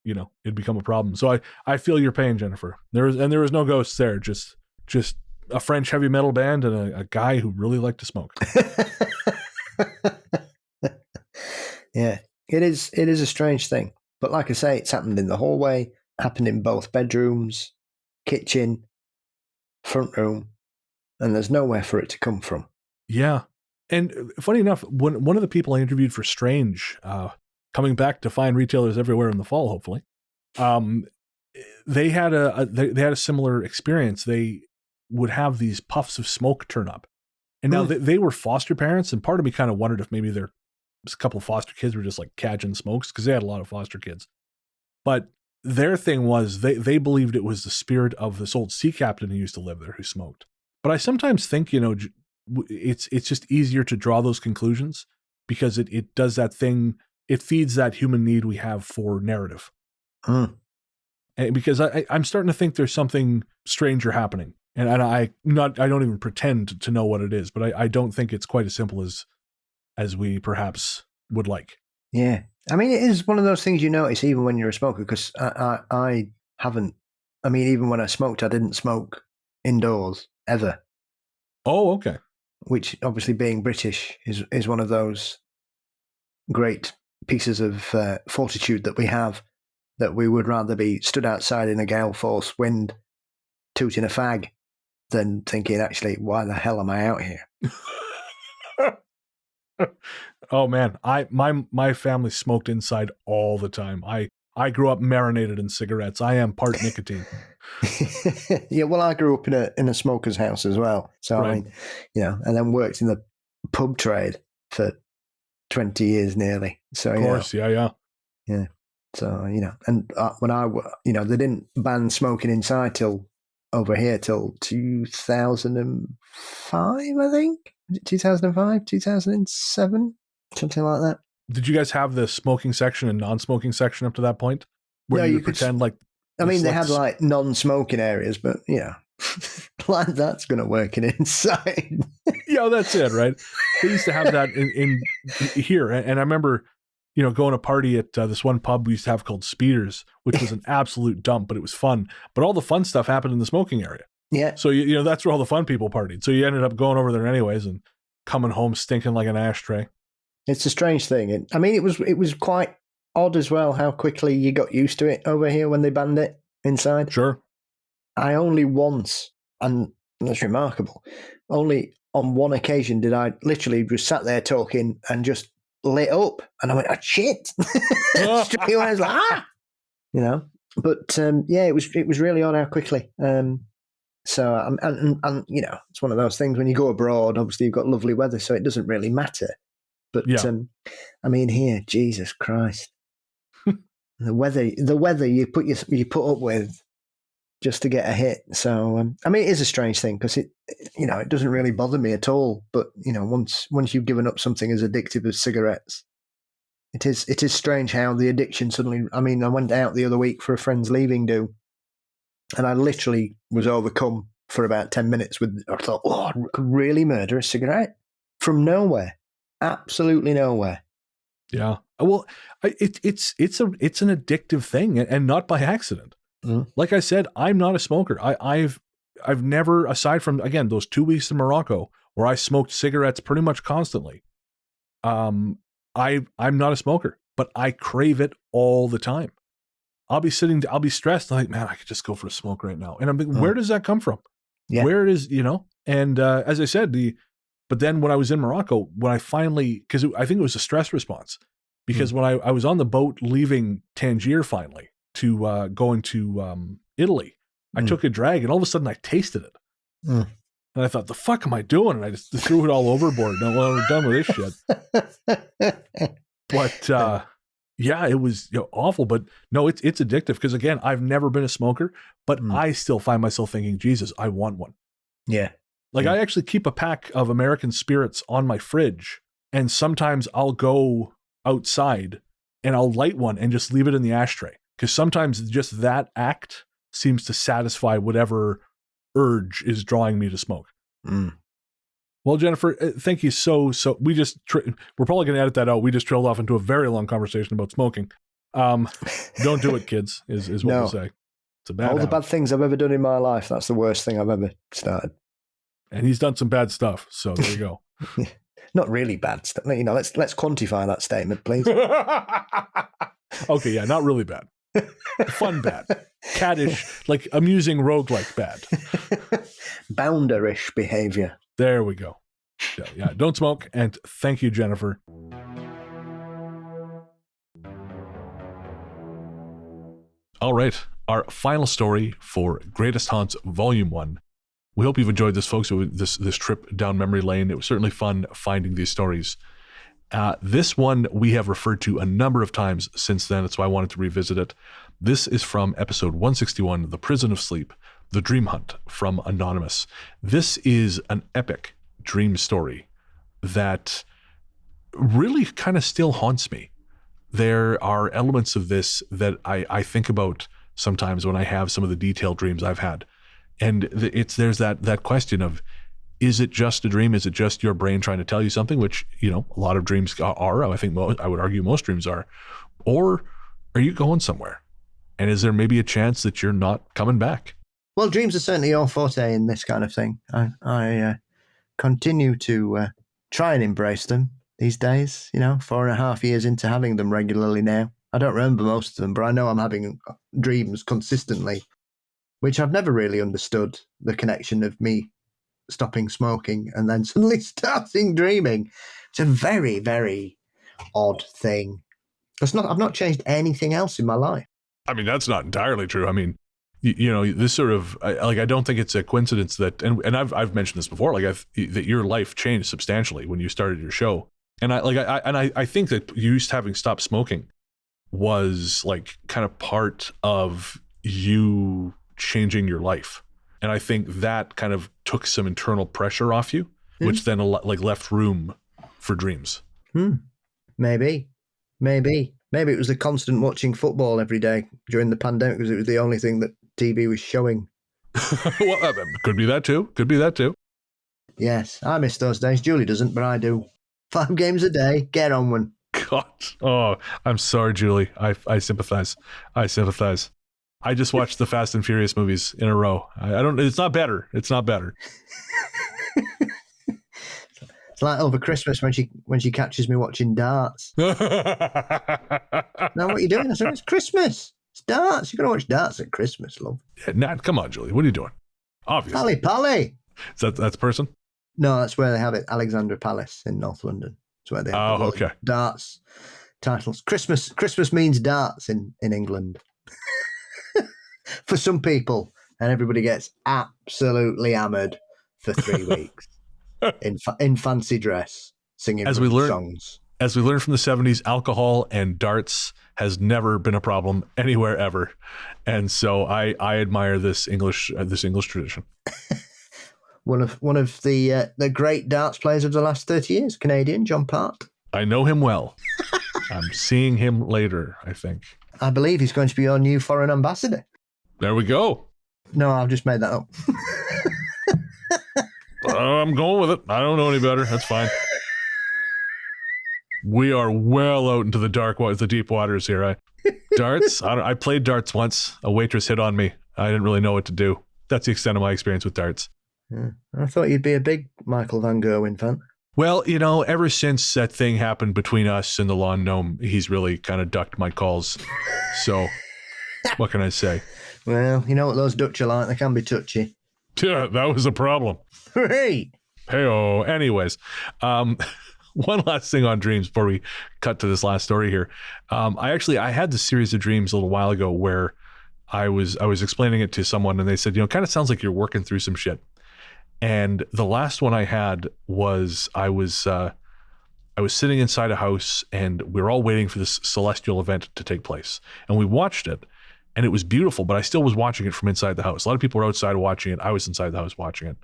it'd become a problem. So I feel your pain, Jennifer. There was no ghosts there, just a French heavy metal band and a guy who really liked to smoke. Yeah, it is a strange thing. But like I say, it's happened in the hallway, happened in both bedrooms, kitchen, front room, and there's nowhere for it to come from. Yeah. And funny enough, one of the people I interviewed for Strange, coming back to find retailers everywhere in the fall, hopefully, they had a similar experience. They would have these puffs of smoke turn up. And now they were foster parents, and part of me kind of wondered if maybe a couple of foster kids were just like Cajun smokes, because they had a lot of foster kids. But their thing was they believed it was the spirit of this old sea captain who used to live there who smoked. But I sometimes think, it's just easier to draw those conclusions because it does that thing. It feeds that human need we have for narrative. And because I'm starting to think there's something stranger happening. And I don't even pretend to know what it is, but I don't think it's quite as simple as we perhaps would like. Yeah. I mean, it is one of those things you notice even when you're a smoker, because I haven't, I mean, even when I smoked, I didn't smoke indoors ever. Oh, okay. Which obviously being British is one of those great pieces of fortitude that we have, that we would rather be stood outside in a gale force wind tooting a fag than thinking, actually, why the hell am I out here? Oh man, my family smoked inside all the time. I grew up marinated in cigarettes. I am part nicotine. Yeah, well, I grew up in a smoker's house as well. So right. I mean, and then worked in the pub trade for 20 years nearly. So of course, yeah. So and when they didn't ban smoking inside till 2005, I think. 2005, 2007, something like that. Did you guys have the smoking section and non-smoking section up to that point? Where No, you you could could pretend like... I mean, they had like non-smoking areas, but like that's going to work in inside. Yeah, that's it, right? They used to have that in here. And I remember, going to party at this one pub we used to have called Speeders, which was an absolute dump, but it was fun. But all the fun stuff happened in the smoking area. Yeah. So, that's where all the fun people partied. So you ended up going over there anyways and coming home stinking like an ashtray. It's a strange thing. It was quite odd as well how quickly you got used to it over here when they banned it inside. Sure. I only once, and that's remarkable, only on one occasion did I literally just sat there talking and just lit up. And I went, oh, shit. Straight away I was like, But, it was really odd how quickly. So, and it's one of those things when you go abroad, obviously you've got lovely weather, so it doesn't really matter. But, I mean, here, Jesus Christ. The weather you put up with just to get a hit. So, I mean, it is a strange thing because it doesn't really bother me at all. But, once you've given up something as addictive as cigarettes, it is strange how the addiction suddenly, I mean, I went out the other week for a friend's leaving do, and I literally was overcome for about 10 minutes I thought, I could really murder a cigarette from nowhere. Absolutely nowhere. Yeah. Well, it's an addictive thing, and not by accident. Like I said, I'm not a smoker. I've never, aside from, again, those 2 weeks in Morocco where I smoked cigarettes pretty much constantly. I'm not a smoker, but I crave it all the time. I'll be stressed. I'm like, man, I could just go for a smoke right now. And I'm like, where does that come from? Yeah. Where is, and as I said, but then when I was in Morocco, when I finally, because I think it was a stress response, because when I was on the boat leaving Tangier finally to going to Italy, I took a drag and all of a sudden I tasted it. And I thought, the fuck am I doing? And I just threw it all overboard. No, well, we're done with this shit. But yeah, it was awful. But no, it's addictive because, again, I've never been a smoker, but I still find myself thinking, Jesus, I want one. Yeah. Like I actually keep a pack of American Spirits on my fridge, and sometimes I'll go outside and I'll light one and just leave it in the ashtray, because sometimes just that act seems to satisfy whatever urge is drawing me to smoke. Well, Jennifer, thank you so. We just we're probably going to edit that out. We just trailed off into a very long conversation about smoking. Don't do it, kids. Is what we'll say. It's a bad. All the habit. bad things I've ever done in my life. That's the worst thing I've ever started. And he's done some bad stuff. So there you go. Not really bad stuff. Let's quantify that statement, please. Okay, yeah, not really bad. Fun bad. Caddish, like amusing roguelike bad. Bounderish behavior. There we go. Yeah, don't smoke. And thank you, Jennifer. All right, our final story for Greatest Haunts Volume 1. We hope you've enjoyed this, folks. This trip down memory lane. It was certainly fun finding these stories. This one we have referred to a number of times since then. That's why I wanted to revisit it. This is from episode 161, The Prison of Sleep, The Dream Hunt, from Anonymous. This is an epic dream story that really kind of still haunts me. There are elements of this that I think about sometimes when I have some of the detailed dreams I've had. And there's that question of, is it just a dream? Is it just your brain trying to tell you something, which, a lot of dreams are. I think I would argue most dreams are. Or are you going somewhere? And is there maybe a chance that you're not coming back? Well, dreams are certainly your forte in this kind of thing. I continue to try and embrace them these days, 4.5 years into having them regularly now. I don't remember most of them, but I know I'm having dreams consistently, which I've never really understood the connection of me stopping smoking and then suddenly starting dreaming. It's a very, very odd thing. I've not changed anything else in my life. I mean, that's not entirely true. I mean, this sort of, I don't think it's a coincidence that, and I've mentioned this before, that your life changed substantially when you started your show. And I think that you having stopped smoking was kind of part of you changing your life. And I think that kind of took some internal pressure off you, which then left room for dreams. Maybe it was the constant watching football every day during the pandemic because it was the only thing that TV was showing. Well, could be that too. Yes, I miss those days. Julie doesn't, but I do. 5 games a day. Get on one. God. Oh, I'm sorry, Julie. I sympathize. I just watched the Fast and Furious movies in a row. I don't. It's not better. It's like over Christmas when she catches me watching darts. Now what are you doing? I said, it's Christmas. It's darts. You're going to watch darts at Christmas, love. Yeah, Nat, come on, Julie. What are you doing? Obviously. Pally. Is that's person? No, that's where they have it. Alexandra Palace in North London. That's where they have okay. Darts titles. Christmas means darts in England. For some people. And everybody gets absolutely hammered for 3 weeks in fancy dress, singing songs. As we learned from the 70s, alcohol and darts has never been a problem anywhere ever. And so I admire this English tradition. One of the great darts players of the last 30 years, Canadian, John Part. I know him well. I'm seeing him later, I think. I believe he's going to be our new foreign ambassador. There we go. No, I've just made that up. I'm going with it. I don't know any better. That's fine. We are well out into the deep waters here. Darts? I played darts once. A waitress hit on me. I didn't really know what to do. That's the extent of my experience with darts. Yeah. I thought you'd be a big Michael Van Gerwen fan. Well, ever since that thing happened between us and the lawn gnome, he's really kind of ducked my calls. So, what can I say? Well, you know what those Dutch are like. They can be touchy. Yeah, that was a problem. Hey! Hey-oh. Anyways, one last thing on dreams before we cut to this last story here. I had this series of dreams a little while ago where I was explaining it to someone and they said, it kind of sounds like you're working through some shit. And the last one I had was I was sitting inside a house and we were all waiting for this celestial event to take place. And we watched it and it was beautiful, but I still was watching it from inside the house. A lot of people were outside watching it. I was inside the house watching it.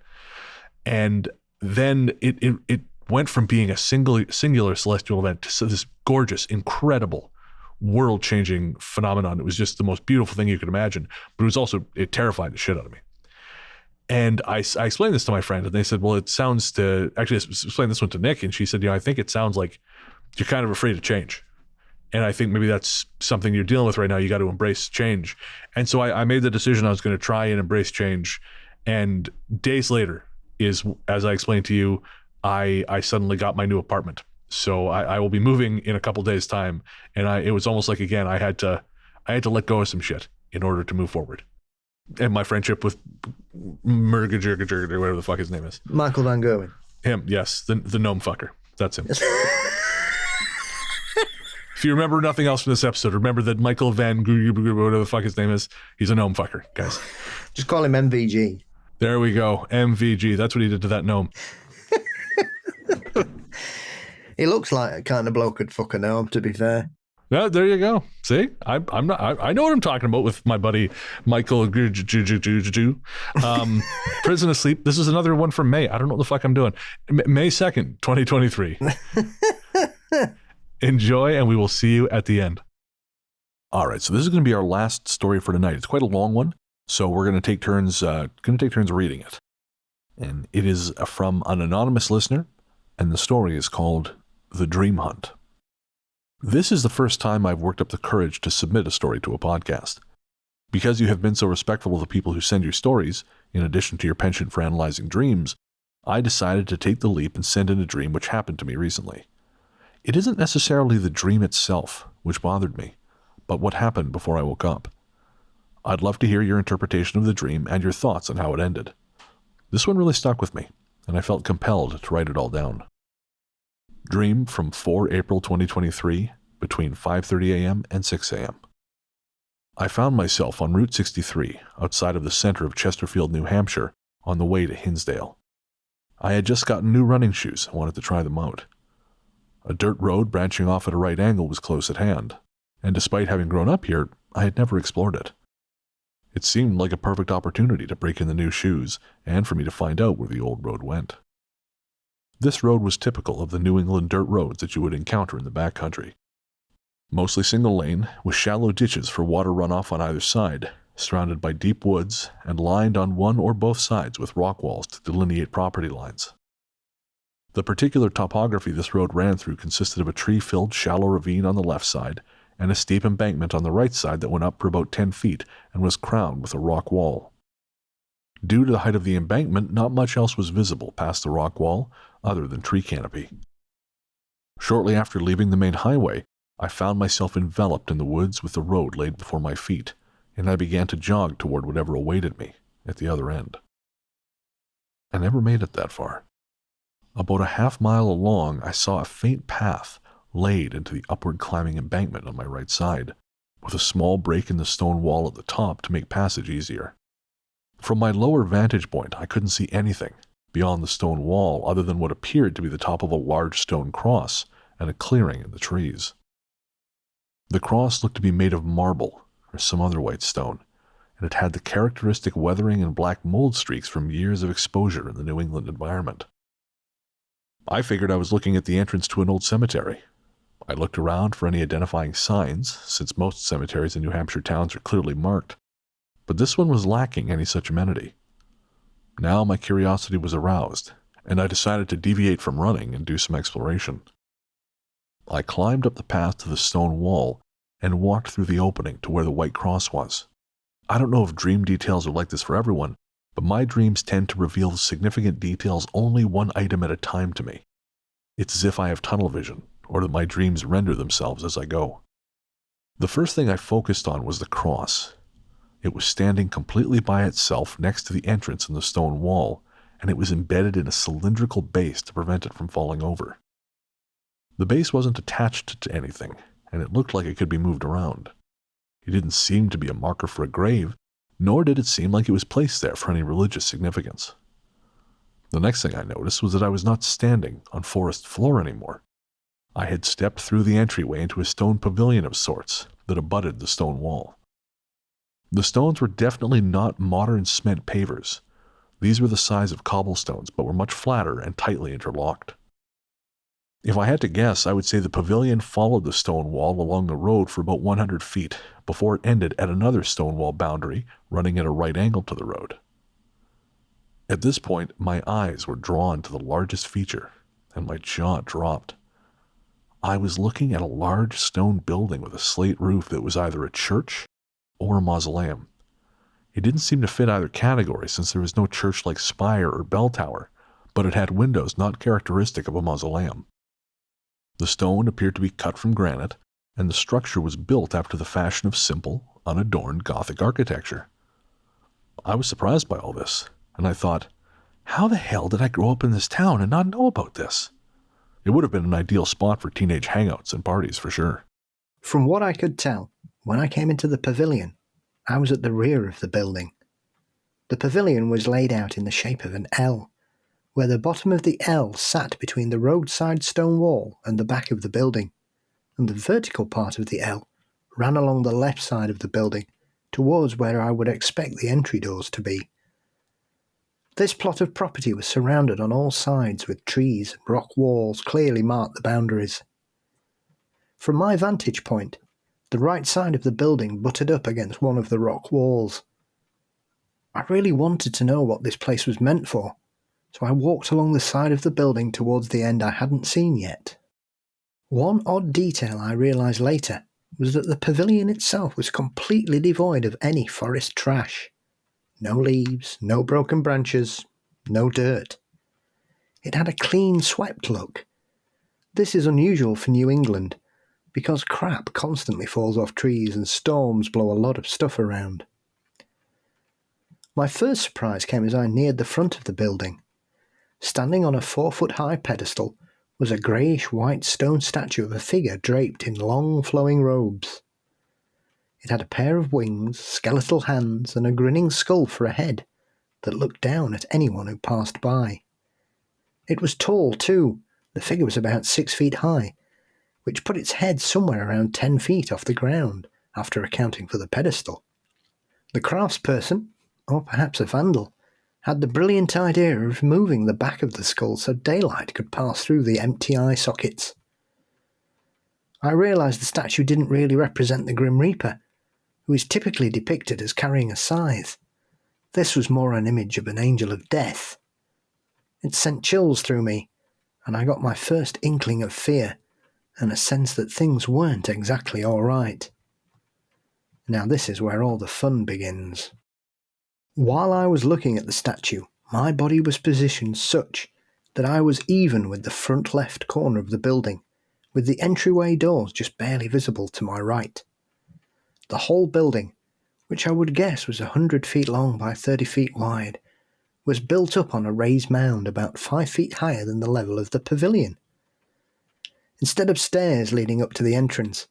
And then it went from being a singular celestial event to this gorgeous, incredible, world-changing phenomenon. It was just the most beautiful thing you could imagine, but it terrified the shit out of me. And I explained this to my friend, and they said, well, it sounds to, actually I explained this one to Nick, and she said, I think it sounds like you're kind of afraid of change. And I think maybe that's something you're dealing with right now. You got to embrace change. And so I made the decision I was going to try and embrace change. And days later as I explained to you, I suddenly got my new apartment. So I will be moving in a couple days' time. And it was almost like, again, I had to let go of some shit in order to move forward. And my friendship with Murgajurgajurg, or whatever the fuck his name is. Michael Van Gerwen. Him, yes. The gnome fucker. That's him. If you remember nothing else from this episode, remember that Michael Van whatever the fuck his name is, he's a gnome fucker, guys. Just call him MVG. There we go. MVG. That's what he did to that gnome. He looks like a kind of bloke who'd fuck a gnome, to be fair. Yeah, there you go. See, I know what I'm talking about with my buddy Michael. Prison Asleep. This is another one from May. I don't know what the fuck I'm doing. May 2nd, 2023. Enjoy, and we will see you at the end. All right, so this is going to be our last story for tonight. It's quite a long one, so we're going to take turns. Reading it, and it is from an anonymous listener, and the story is called "The Dream Hunt." This is the first time I've worked up the courage to submit a story to a podcast. Because you have been so respectful of the people who send your stories, in addition to your penchant for analyzing dreams, I decided to take the leap and send in a dream which happened to me recently. It isn't necessarily the dream itself which bothered me, but what happened before I woke up. I'd love to hear your interpretation of the dream and your thoughts on how it ended. This one really stuck with me, and I felt compelled to write it all down. Dream from 4 April 2023, between 5:30 a.m. and 6 a.m. I found myself on Route 63, outside of the center of Chesterfield, New Hampshire, on the way to Hinsdale. I had just gotten new running shoes and wanted to try them out. A dirt road branching off at a right angle was close at hand, and despite having grown up here, I had never explored it. It seemed like a perfect opportunity to break in the new shoes and for me to find out where the old road went. This road was typical of the New England dirt roads that you would encounter in the backcountry. Mostly single lane, with shallow ditches for water runoff on either side, surrounded by deep woods, and lined on one or both sides with rock walls to delineate property lines. The particular topography this road ran through consisted of a tree-filled shallow ravine on the left side, and a steep embankment on the right side that went up for about 10 feet and was crowned with a rock wall. Due to the height of the embankment, not much else was visible past the rock wall, other than tree canopy. Shortly after leaving the main highway, I found myself enveloped in the woods with the road laid before my feet, and I began to jog toward whatever awaited me at the other end. I never made it that far. About a half-mile along, I saw a faint path laid into the upward climbing embankment on my right side, with a small break in the stone wall at the top to make passage easier. From my lower vantage point, I couldn't see anything beyond the stone wall other than what appeared to be the top of a large stone cross and a clearing in the trees. The cross looked to be made of marble or some other white stone, and it had the characteristic weathering and black mold streaks from years of exposure in the New England environment. I figured I was looking at the entrance to an old cemetery. I looked around for any identifying signs, since most cemeteries in New Hampshire towns are clearly marked, but this one was lacking any such amenity. Now my curiosity was aroused, and I decided to deviate from running and do some exploration. I climbed up the path to the stone wall and walked through the opening to where the white cross was. I don't know if dream details are like this for everyone, but my dreams tend to reveal significant details only one item at a time to me. It's as if I have tunnel vision, or that my dreams render themselves as I go. The first thing I focused on was the cross. It was standing completely by itself next to the entrance in the stone wall, and it was embedded in a cylindrical base to prevent it from falling over. The base wasn't attached to anything, and it looked like it could be moved around. It didn't seem to be a marker for a grave, nor did it seem like it was placed there for any religious significance. The next thing I noticed was that I was not standing on forest floor anymore. I had stepped through the entryway into a stone pavilion of sorts that abutted the stone wall. The stones were definitely not modern cement pavers. These were the size of cobblestones, but were much flatter and tightly interlocked. If I had to guess, I would say the pavilion followed the stone wall along the road for about 100 feet before it ended at another stone wall boundary running at a right angle to the road. At this point, my eyes were drawn to the largest feature, and my jaw dropped. I was looking at a large stone building with a slate roof that was either a church or a mausoleum. It didn't seem to fit either category since there was no church-like spire or bell tower, but it had windows not characteristic of a mausoleum. The stone appeared to be cut from granite, and the structure was built after the fashion of simple, unadorned Gothic architecture. I was surprised by all this, and I thought, how the hell did I grow up in this town and not know about this? It would have been an ideal spot for teenage hangouts and parties for sure. From what I could tell, when I came into the pavilion, I was at the rear of the building. The pavilion was laid out in the shape of an L, where the bottom of the L sat between the roadside stone wall and the back of the building, and the vertical part of the L ran along the left side of the building towards where I would expect the entry doors to be. This plot of property was surrounded on all sides with trees and rock walls clearly marked the boundaries. From my vantage point, the right side of the building butted up against one of the rock walls. I really wanted to know what this place was meant for, so I walked along the side of the building towards the end I hadn't seen yet. One odd detail I realised later was that the pavilion itself was completely devoid of any forest trash. No leaves, no broken branches, no dirt. It had a clean, swept look. This is unusual for New England, because crap constantly falls off trees and storms blow a lot of stuff around. My first surprise came as I neared the front of the building. Standing on a 4-foot-high pedestal was a greyish-white stone statue of a figure draped in long flowing robes. It had a pair of wings, skeletal hands, and a grinning skull for a head that looked down at anyone who passed by. It was tall, too. The figure was about 6 feet high, which put its head somewhere around 10 feet off the ground, after accounting for the pedestal. The craftsperson, or perhaps a vandal, had the brilliant idea of moving the back of the skull so daylight could pass through the empty eye sockets. I realised the statue didn't really represent the Grim Reaper, who is typically depicted as carrying a scythe. This was more an image of an angel of death. It sent chills through me, and I got my first inkling of fear, and a sense that things weren't exactly all right. Now this is where all the fun begins. While I was looking at the statue, my body was positioned such that I was even with the front left corner of the building, with the entryway doors just barely visible to my right. The whole building, which I would guess was 100 feet long by 30 feet wide, was built up on a raised mound about 5 feet higher than the level of the pavilion. Instead of stairs leading up to the entrance,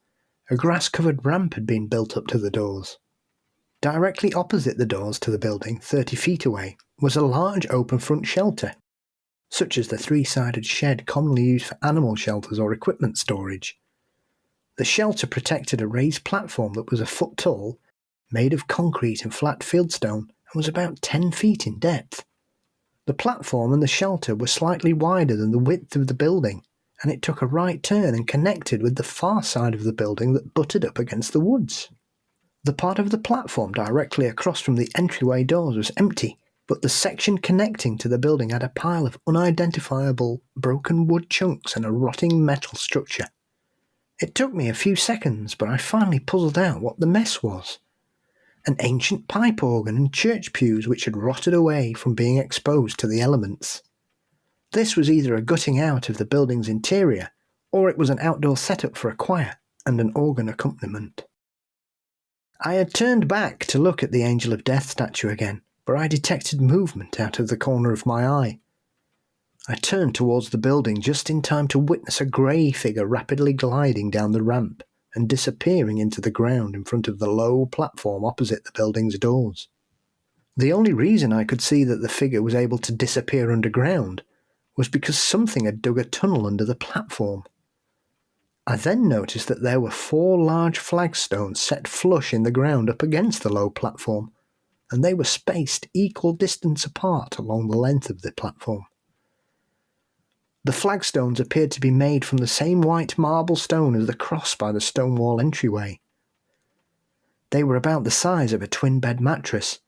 a grass-covered ramp had been built up to the doors. Directly opposite the doors to the building, 30 feet away, was a large open front shelter. such as the three-sided shed commonly used for animal shelters or equipment storage. The shelter protected a raised platform that was a foot tall, made of concrete and flat fieldstone, and was about 10 feet in depth. The platform and the shelter were slightly wider than the width of the building, and it took a right turn and connected with the far side of the building that butted up against the woods. The part of the platform directly across from the entryway doors was empty, but the section connecting to the building had a pile of unidentifiable broken wood chunks and a rotting metal structure. It took me a few seconds, but I finally puzzled out what the mess was. An ancient pipe organ and church pews which had rotted away from being exposed to the elements. This was either a gutting out of the building's interior, or it was an outdoor setup for a choir and an organ accompaniment. I had turned back to look at the Angel of Death statue again, but I detected movement out of the corner of my eye. I turned towards the building just in time to witness a grey figure rapidly gliding down the ramp and disappearing into the ground in front of the low platform opposite the building's doors. The only reason I could see that the figure was able to disappear underground was because something had dug a tunnel under the platform. I then noticed that there were 4 large flagstones set flush in the ground up against the low platform, and they were spaced equal distance apart along the length of the platform. The flagstones appeared to be made from the same white marble stone as the cross by the stone wall entryway. They were about the size of a twin-bed mattress,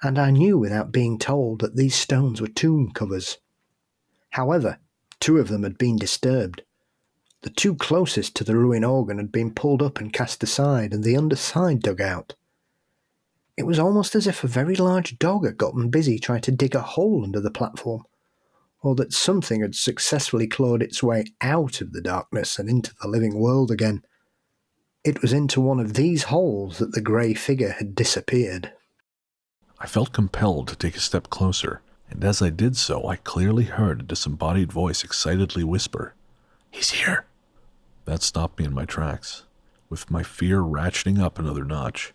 and I knew without being told that these stones were tomb covers. However, 2 of them had been disturbed. The 2 closest to the ruined organ had been pulled up and cast aside, and the underside dug out. It was almost as if a very large dog had gotten busy trying to dig a hole under the platform, or that something had successfully clawed its way out of the darkness and into the living world again. It was into one of these holes that the grey figure had disappeared. I felt compelled to take a step closer, and as I did so, I clearly heard a disembodied voice excitedly whisper, "He's here!" That stopped me in my tracks, with my fear ratcheting up another notch.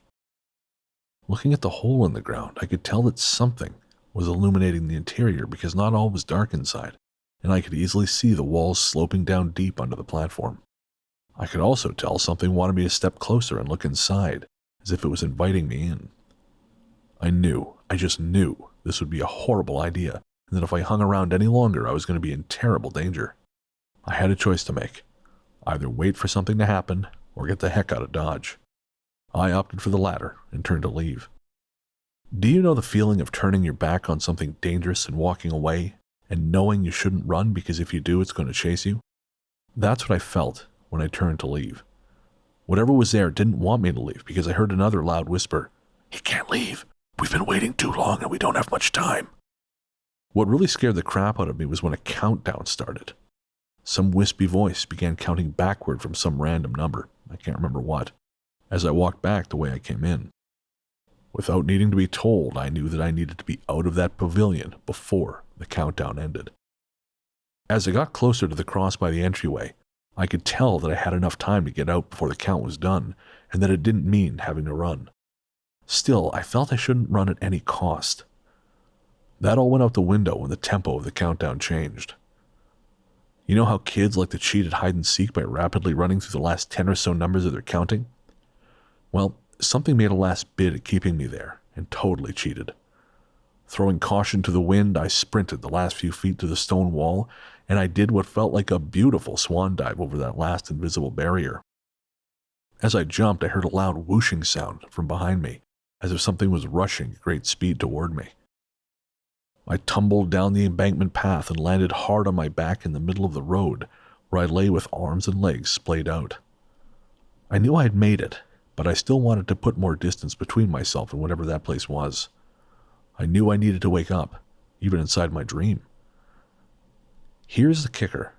Looking at the hole in the ground, I could tell that something was illuminating the interior because not all was dark inside, and I could easily see the walls sloping down deep under the platform. I could also tell something wanted me to step closer and look inside, as if it was inviting me in. I just knew this would be a horrible idea, and that if I hung around any longer, I was going to be in terrible danger. I had a choice to make. Either wait for something to happen, or get the heck out of Dodge. I opted for the latter and turned to leave. Do you know the feeling of turning your back on something dangerous and walking away, and knowing you shouldn't run because if you do, it's going to chase you? That's what I felt when I turned to leave. Whatever was there didn't want me to leave because I heard another loud whisper, "He can't leave. We've been waiting too long and we don't have much time." What really scared the crap out of me was when a countdown started. Some wispy voice began counting backward from some random number, I can't remember what, as I walked back the way I came in. Without needing to be told, I knew that I needed to be out of that pavilion before the countdown ended. As I got closer to the cross by the entryway, I could tell that I had enough time to get out before the count was done, and that it didn't mean having to run. Still, I felt I shouldn't run at any cost. That all went out the window when the tempo of the countdown changed. You know how kids like to cheat at hide and seek by rapidly running through the last 10 or so numbers of their counting? Well, something made a last bid at keeping me there, and totally cheated. Throwing caution to the wind, I sprinted the last few feet to the stone wall, and I did what felt like a beautiful swan dive over that last invisible barrier. As I jumped, I heard a loud whooshing sound from behind me, as if something was rushing at great speed toward me. I tumbled down the embankment path and landed hard on my back in the middle of the road, where I lay with arms and legs splayed out. I knew I had made it, but I still wanted to put more distance between myself and whatever that place was. I knew I needed to wake up, even inside my dream. Here's the kicker.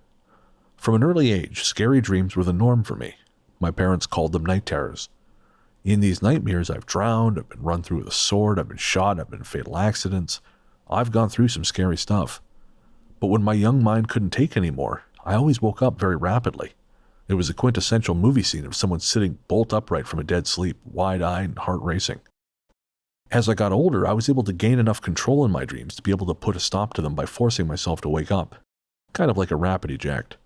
From an early age, scary dreams were the norm for me. My parents called them night terrors. In these nightmares, I've drowned, I've been run through with a sword, I've been shot, I've been in fatal accidents. I've gone through some scary stuff. But when my young mind couldn't take any more, I always woke up very rapidly. It was a quintessential movie scene of someone sitting bolt upright from a dead sleep, wide-eyed and heart racing. As I got older, I was able to gain enough control in my dreams to be able to put a stop to them by forcing myself to wake up, kind of like a rapid eject.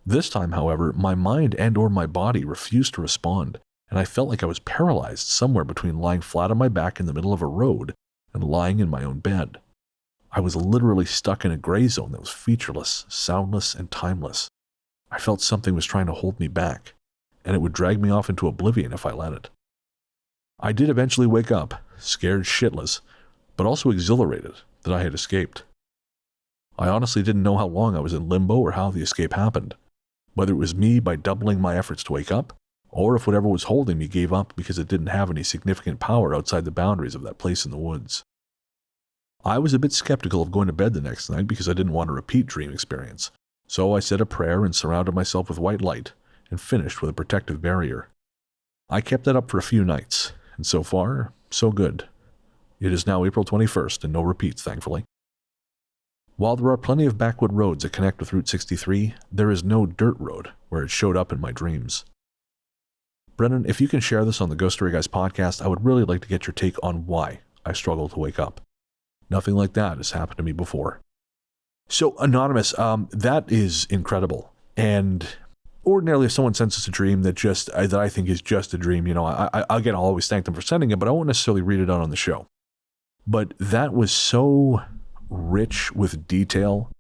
This time, however, my mind and or my body refused to respond, and I felt like I was paralyzed somewhere between lying flat on my back in the middle of a road and lying in my own bed. I was literally stuck in a gray zone that was featureless, soundless, and timeless. I felt something was trying to hold me back, and it would drag me off into oblivion if I let it. I did eventually wake up, scared shitless, but also exhilarated that I had escaped. I honestly didn't know how long I was in limbo or how the escape happened, whether it was me by doubling my efforts to wake up, or if whatever was holding me gave up because it didn't have any significant power outside the boundaries of that place in the woods. I was a bit skeptical of going to bed the next night because I didn't want to repeat dream experience, so I said a prayer and surrounded myself with white light and finished with a protective barrier. I kept that up for a few nights, and so far, so good. It is now April 21st and no repeats, thankfully. While there are plenty of backwood roads that connect with Route 63, there is no dirt road where it showed up in my dreams. Brennan, if you can share this on the Ghost Story Guys podcast, I would really like to get your take on why I struggle to wake up. Nothing like that has happened to me before. So, Anonymous, that is incredible. And ordinarily, if someone sends us a dream that I think is just a dream, I'll always thank them for sending it, but I won't necessarily read it out on the show. But that was so rich with detail,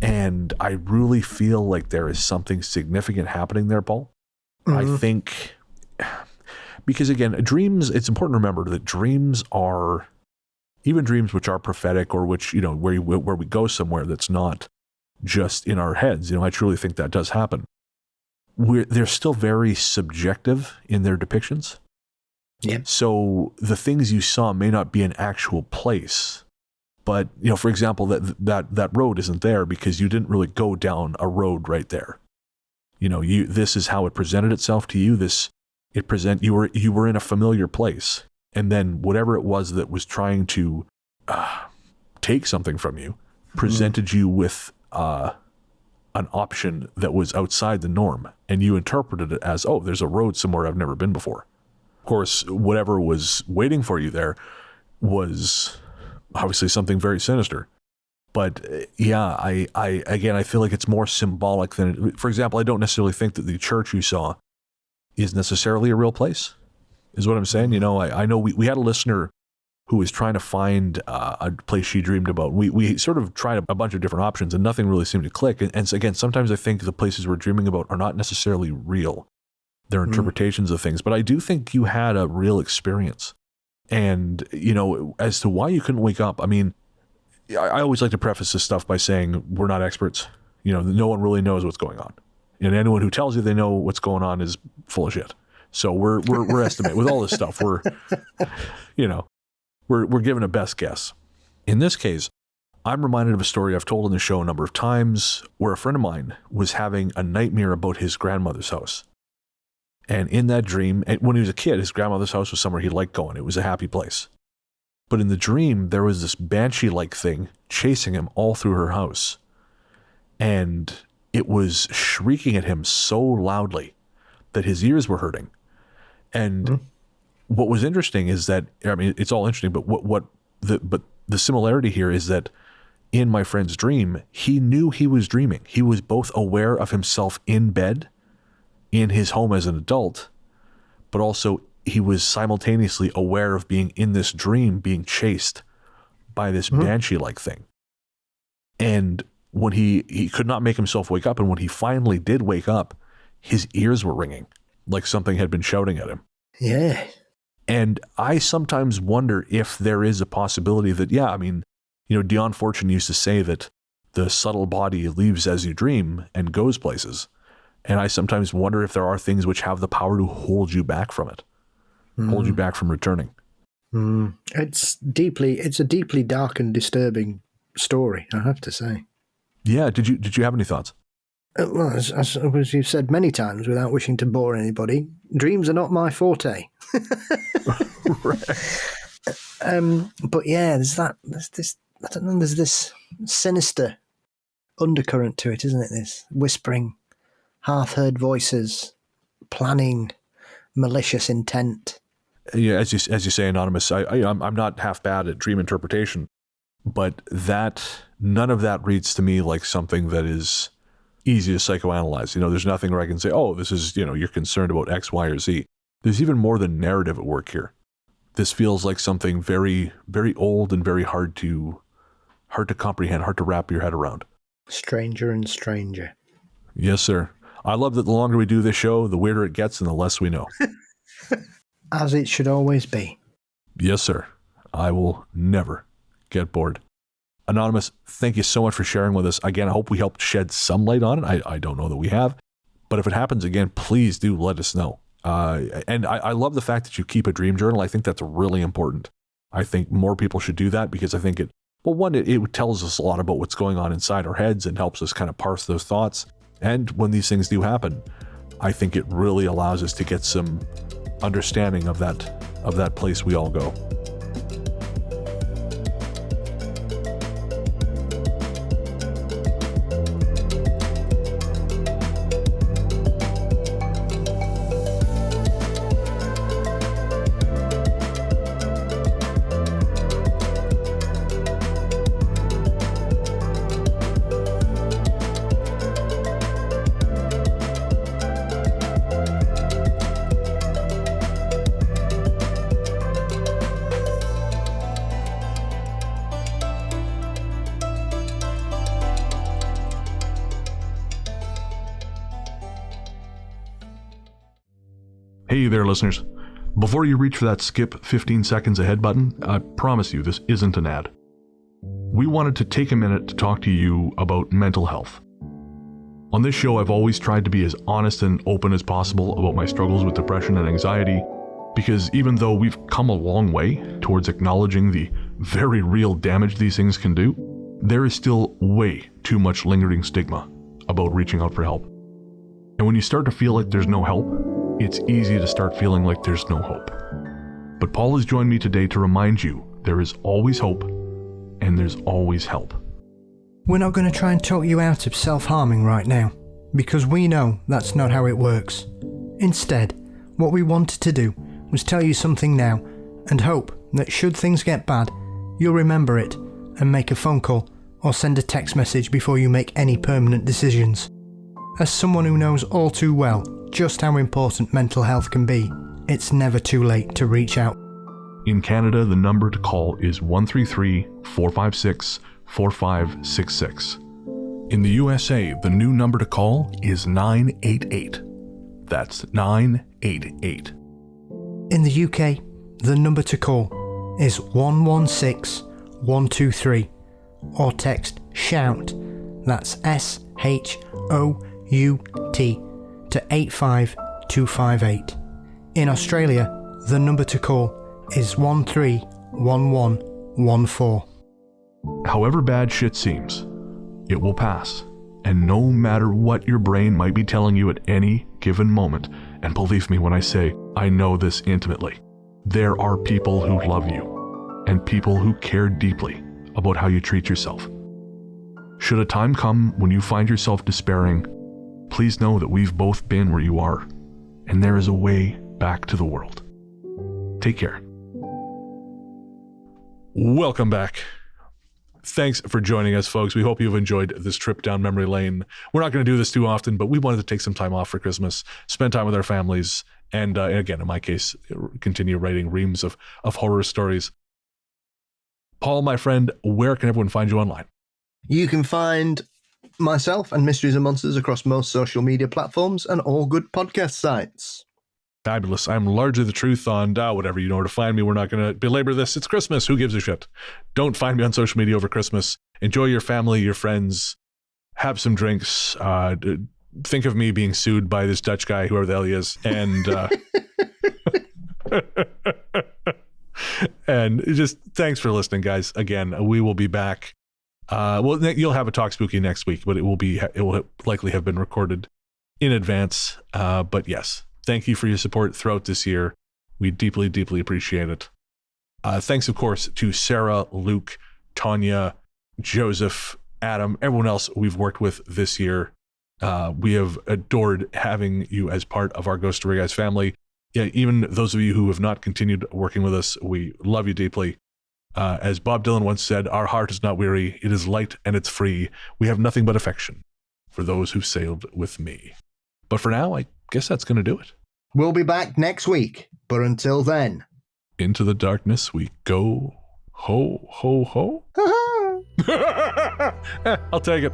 and I really feel like there is something significant happening there, Paul. Mm-hmm. I think, because again, dreams, it's important to remember that dreams are, even dreams which are prophetic or which, where we go somewhere that's not just in our heads, I truly think that does happen. They're still very subjective in their depictions. Yeah. So the things you saw may not be an actual place, but for example, that road isn't there because you didn't really go down a road right there. This is how it presented itself to you. You were in a familiar place, and then whatever it was that was trying to take something from you presented you with an option that was outside the norm, and you interpreted it as, oh, there's a road somewhere I've never been before. Of course, whatever was waiting for you there was obviously something very sinister. But yeah, I feel like it's more symbolic than, for example, I don't necessarily think that the church you saw is necessarily a real place, is what I'm saying. I know we had a listener who was trying to find a place she dreamed about. We sort of tried a bunch of different options and nothing really seemed to click. And again, sometimes I think the places we're dreaming about are not necessarily real. They're interpretations of things. But I do think you had a real experience. And, as to why you couldn't wake up, I mean, I always like to preface this stuff by saying we're not experts. No one really knows what's going on. And anyone who tells you they know what's going on is full of shit. So we're estimating with all this stuff. We're giving a best guess. In this case, I'm reminded of a story I've told on the show a number of times where a friend of mine was having a nightmare about his grandmother's house. And in that dream, when he was a kid, his grandmother's house was somewhere he liked going. It was a happy place. But in the dream, there was this banshee-like thing chasing him all through her house. And it was shrieking at him so loudly that his ears were hurting. And what was interesting is that, I mean, it's all interesting, but the similarity here is that in my friend's dream, he knew he was dreaming. He was both aware of himself in bed, in his home as an adult, but also he was simultaneously aware of being in this dream, being chased by this banshee-like thing. And when he could not make himself wake up, and when he finally did wake up, his ears were ringing, like something had been shouting at him. Yeah. And I sometimes wonder if there is a possibility that, Dion Fortune used to say that the subtle body leaves as you dream and goes places. And I sometimes wonder if there are things which have the power to hold you back from it, hold you back from returning. It's a deeply dark and disturbing story, I have to say. Yeah. Did you have any thoughts? Well, as you've said many times, without wishing to bore anybody, dreams are not my forte. Right. But yeah, there's this sinister undercurrent to it, isn't it? This whispering, half-heard voices, planning, malicious intent. Yeah, as you say, Anonymous, I'm not half bad at dream interpretation, but none of that reads to me like something that is easy to psychoanalyze. There's nothing where I can say, oh, this is, you're concerned about X, Y, or Z. There's even more than narrative at work here. This feels like something very, very old and very hard to comprehend, hard to wrap your head around. Stranger and stranger. Yes, sir. I love that the longer we do this show, the weirder it gets and the less we know. As it should always be. Yes, sir. I will never get bored. Anonymous, thank you so much for sharing with us. Again, I hope we helped shed some light on it. I don't know that we have. But if it happens again, please do let us know. And I love the fact that you keep a dream journal. I think that's really important. I think more people should do that because I think it tells us a lot about what's going on inside our heads and helps us kind of parse those thoughts. And when these things do happen, I think it really allows us to get some understanding of that place we all go. Hey there, listeners. Before you reach for that skip 15 seconds ahead button, I promise you this isn't an ad. We wanted to take a minute to talk to you about mental health. On this show, I've always tried to be as honest and open as possible about my struggles with depression and anxiety, because even though we've come a long way towards acknowledging the very real damage these things can do, there is still way too much lingering stigma about reaching out for help. And when you start to feel like there's no help, it's easy to start feeling like there's no hope. But Paul has joined me today to remind you there is always hope and there's always help. We're not going to try and talk you out of self-harming right now, because we know that's not how it works. Instead, what we wanted to do was tell you something now and hope that should things get bad, you'll remember it and make a phone call or send a text message before you make any permanent decisions. As someone who knows all too well just how important mental health can be, it's never too late to reach out. In Canada, the number to call is 133-456-4566. In the USA, the new number to call is 988. That's 988. In the UK, the number to call is 116123 or text SHOUT, that's SHOUT, to 85258. In Australia, the number to call is 131114. However bad shit seems, it will pass. And no matter what your brain might be telling you at any given moment, and believe me when I say I know this intimately, there are people who love you and people who care deeply about how you treat yourself. Should a time come when you find yourself despairing, please know that we've both been where you are, and there is a way back to the world. Take care. Welcome back. Thanks for joining us, folks. We hope you've enjoyed this trip down memory lane. We're not going to do this too often, but we wanted to take some time off for Christmas, spend time with our families, and again, in my case, continue writing reams of horror stories. Paul, my friend, where can everyone find you online? You can find myself and Mysteries and Monsters across most social media platforms and all good podcast sites. Fabulous. I'm largely the truth on whatever you know where to find me. We're not going to belabor this. It's Christmas. Who gives a shit? Don't find me on social media over Christmas. Enjoy your family, your friends. Have some drinks. Think of me being sued by this Dutch guy, whoever the hell he is. And and just thanks for listening, guys. Again, we will be back. Well, you'll have a Talk Spooky next week, but it will likely have been recorded in advance. But yes, thank you for your support throughout this year. We deeply, deeply appreciate it. Thanks, of course, to Sarah, Luke, Tanya, Joseph, Adam, everyone else we've worked with this year. We have adored having you as part of our Ghost Story Guys family. Yeah, even those of you who have not continued working with us, we love you deeply. As Bob Dylan once said, our heart is not weary. It is light and it's free. We have nothing but affection for those who sailed with me. But for now, I guess that's going to do it. We'll be back next week, but until then. Into the darkness we go. Ho, ho, ho. I'll take it.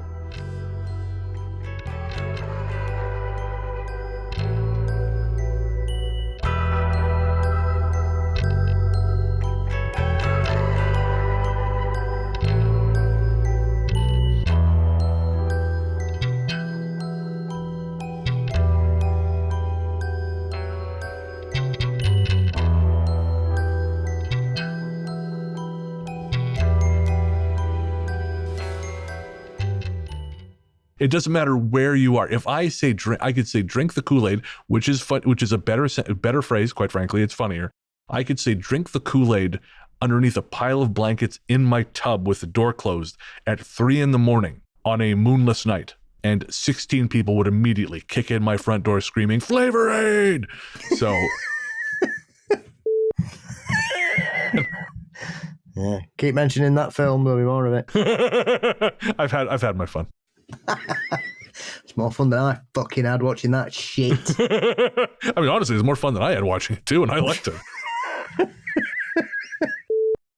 It doesn't matter where you are. If I say drink, I could say drink the Kool-Aid, which is fun, which is a better phrase. Quite frankly, it's funnier. I could say drink the Kool-Aid underneath a pile of blankets in my tub with the door closed at 3 a.m. on a moonless night, and 16 people would immediately kick in my front door screaming Flavor Aid. So, Yeah, keep mentioning that film. There'll be more of it. I've had my fun. It's more fun than I fucking had watching that shit. I mean, honestly, it's more fun than I had watching it too, and I liked it.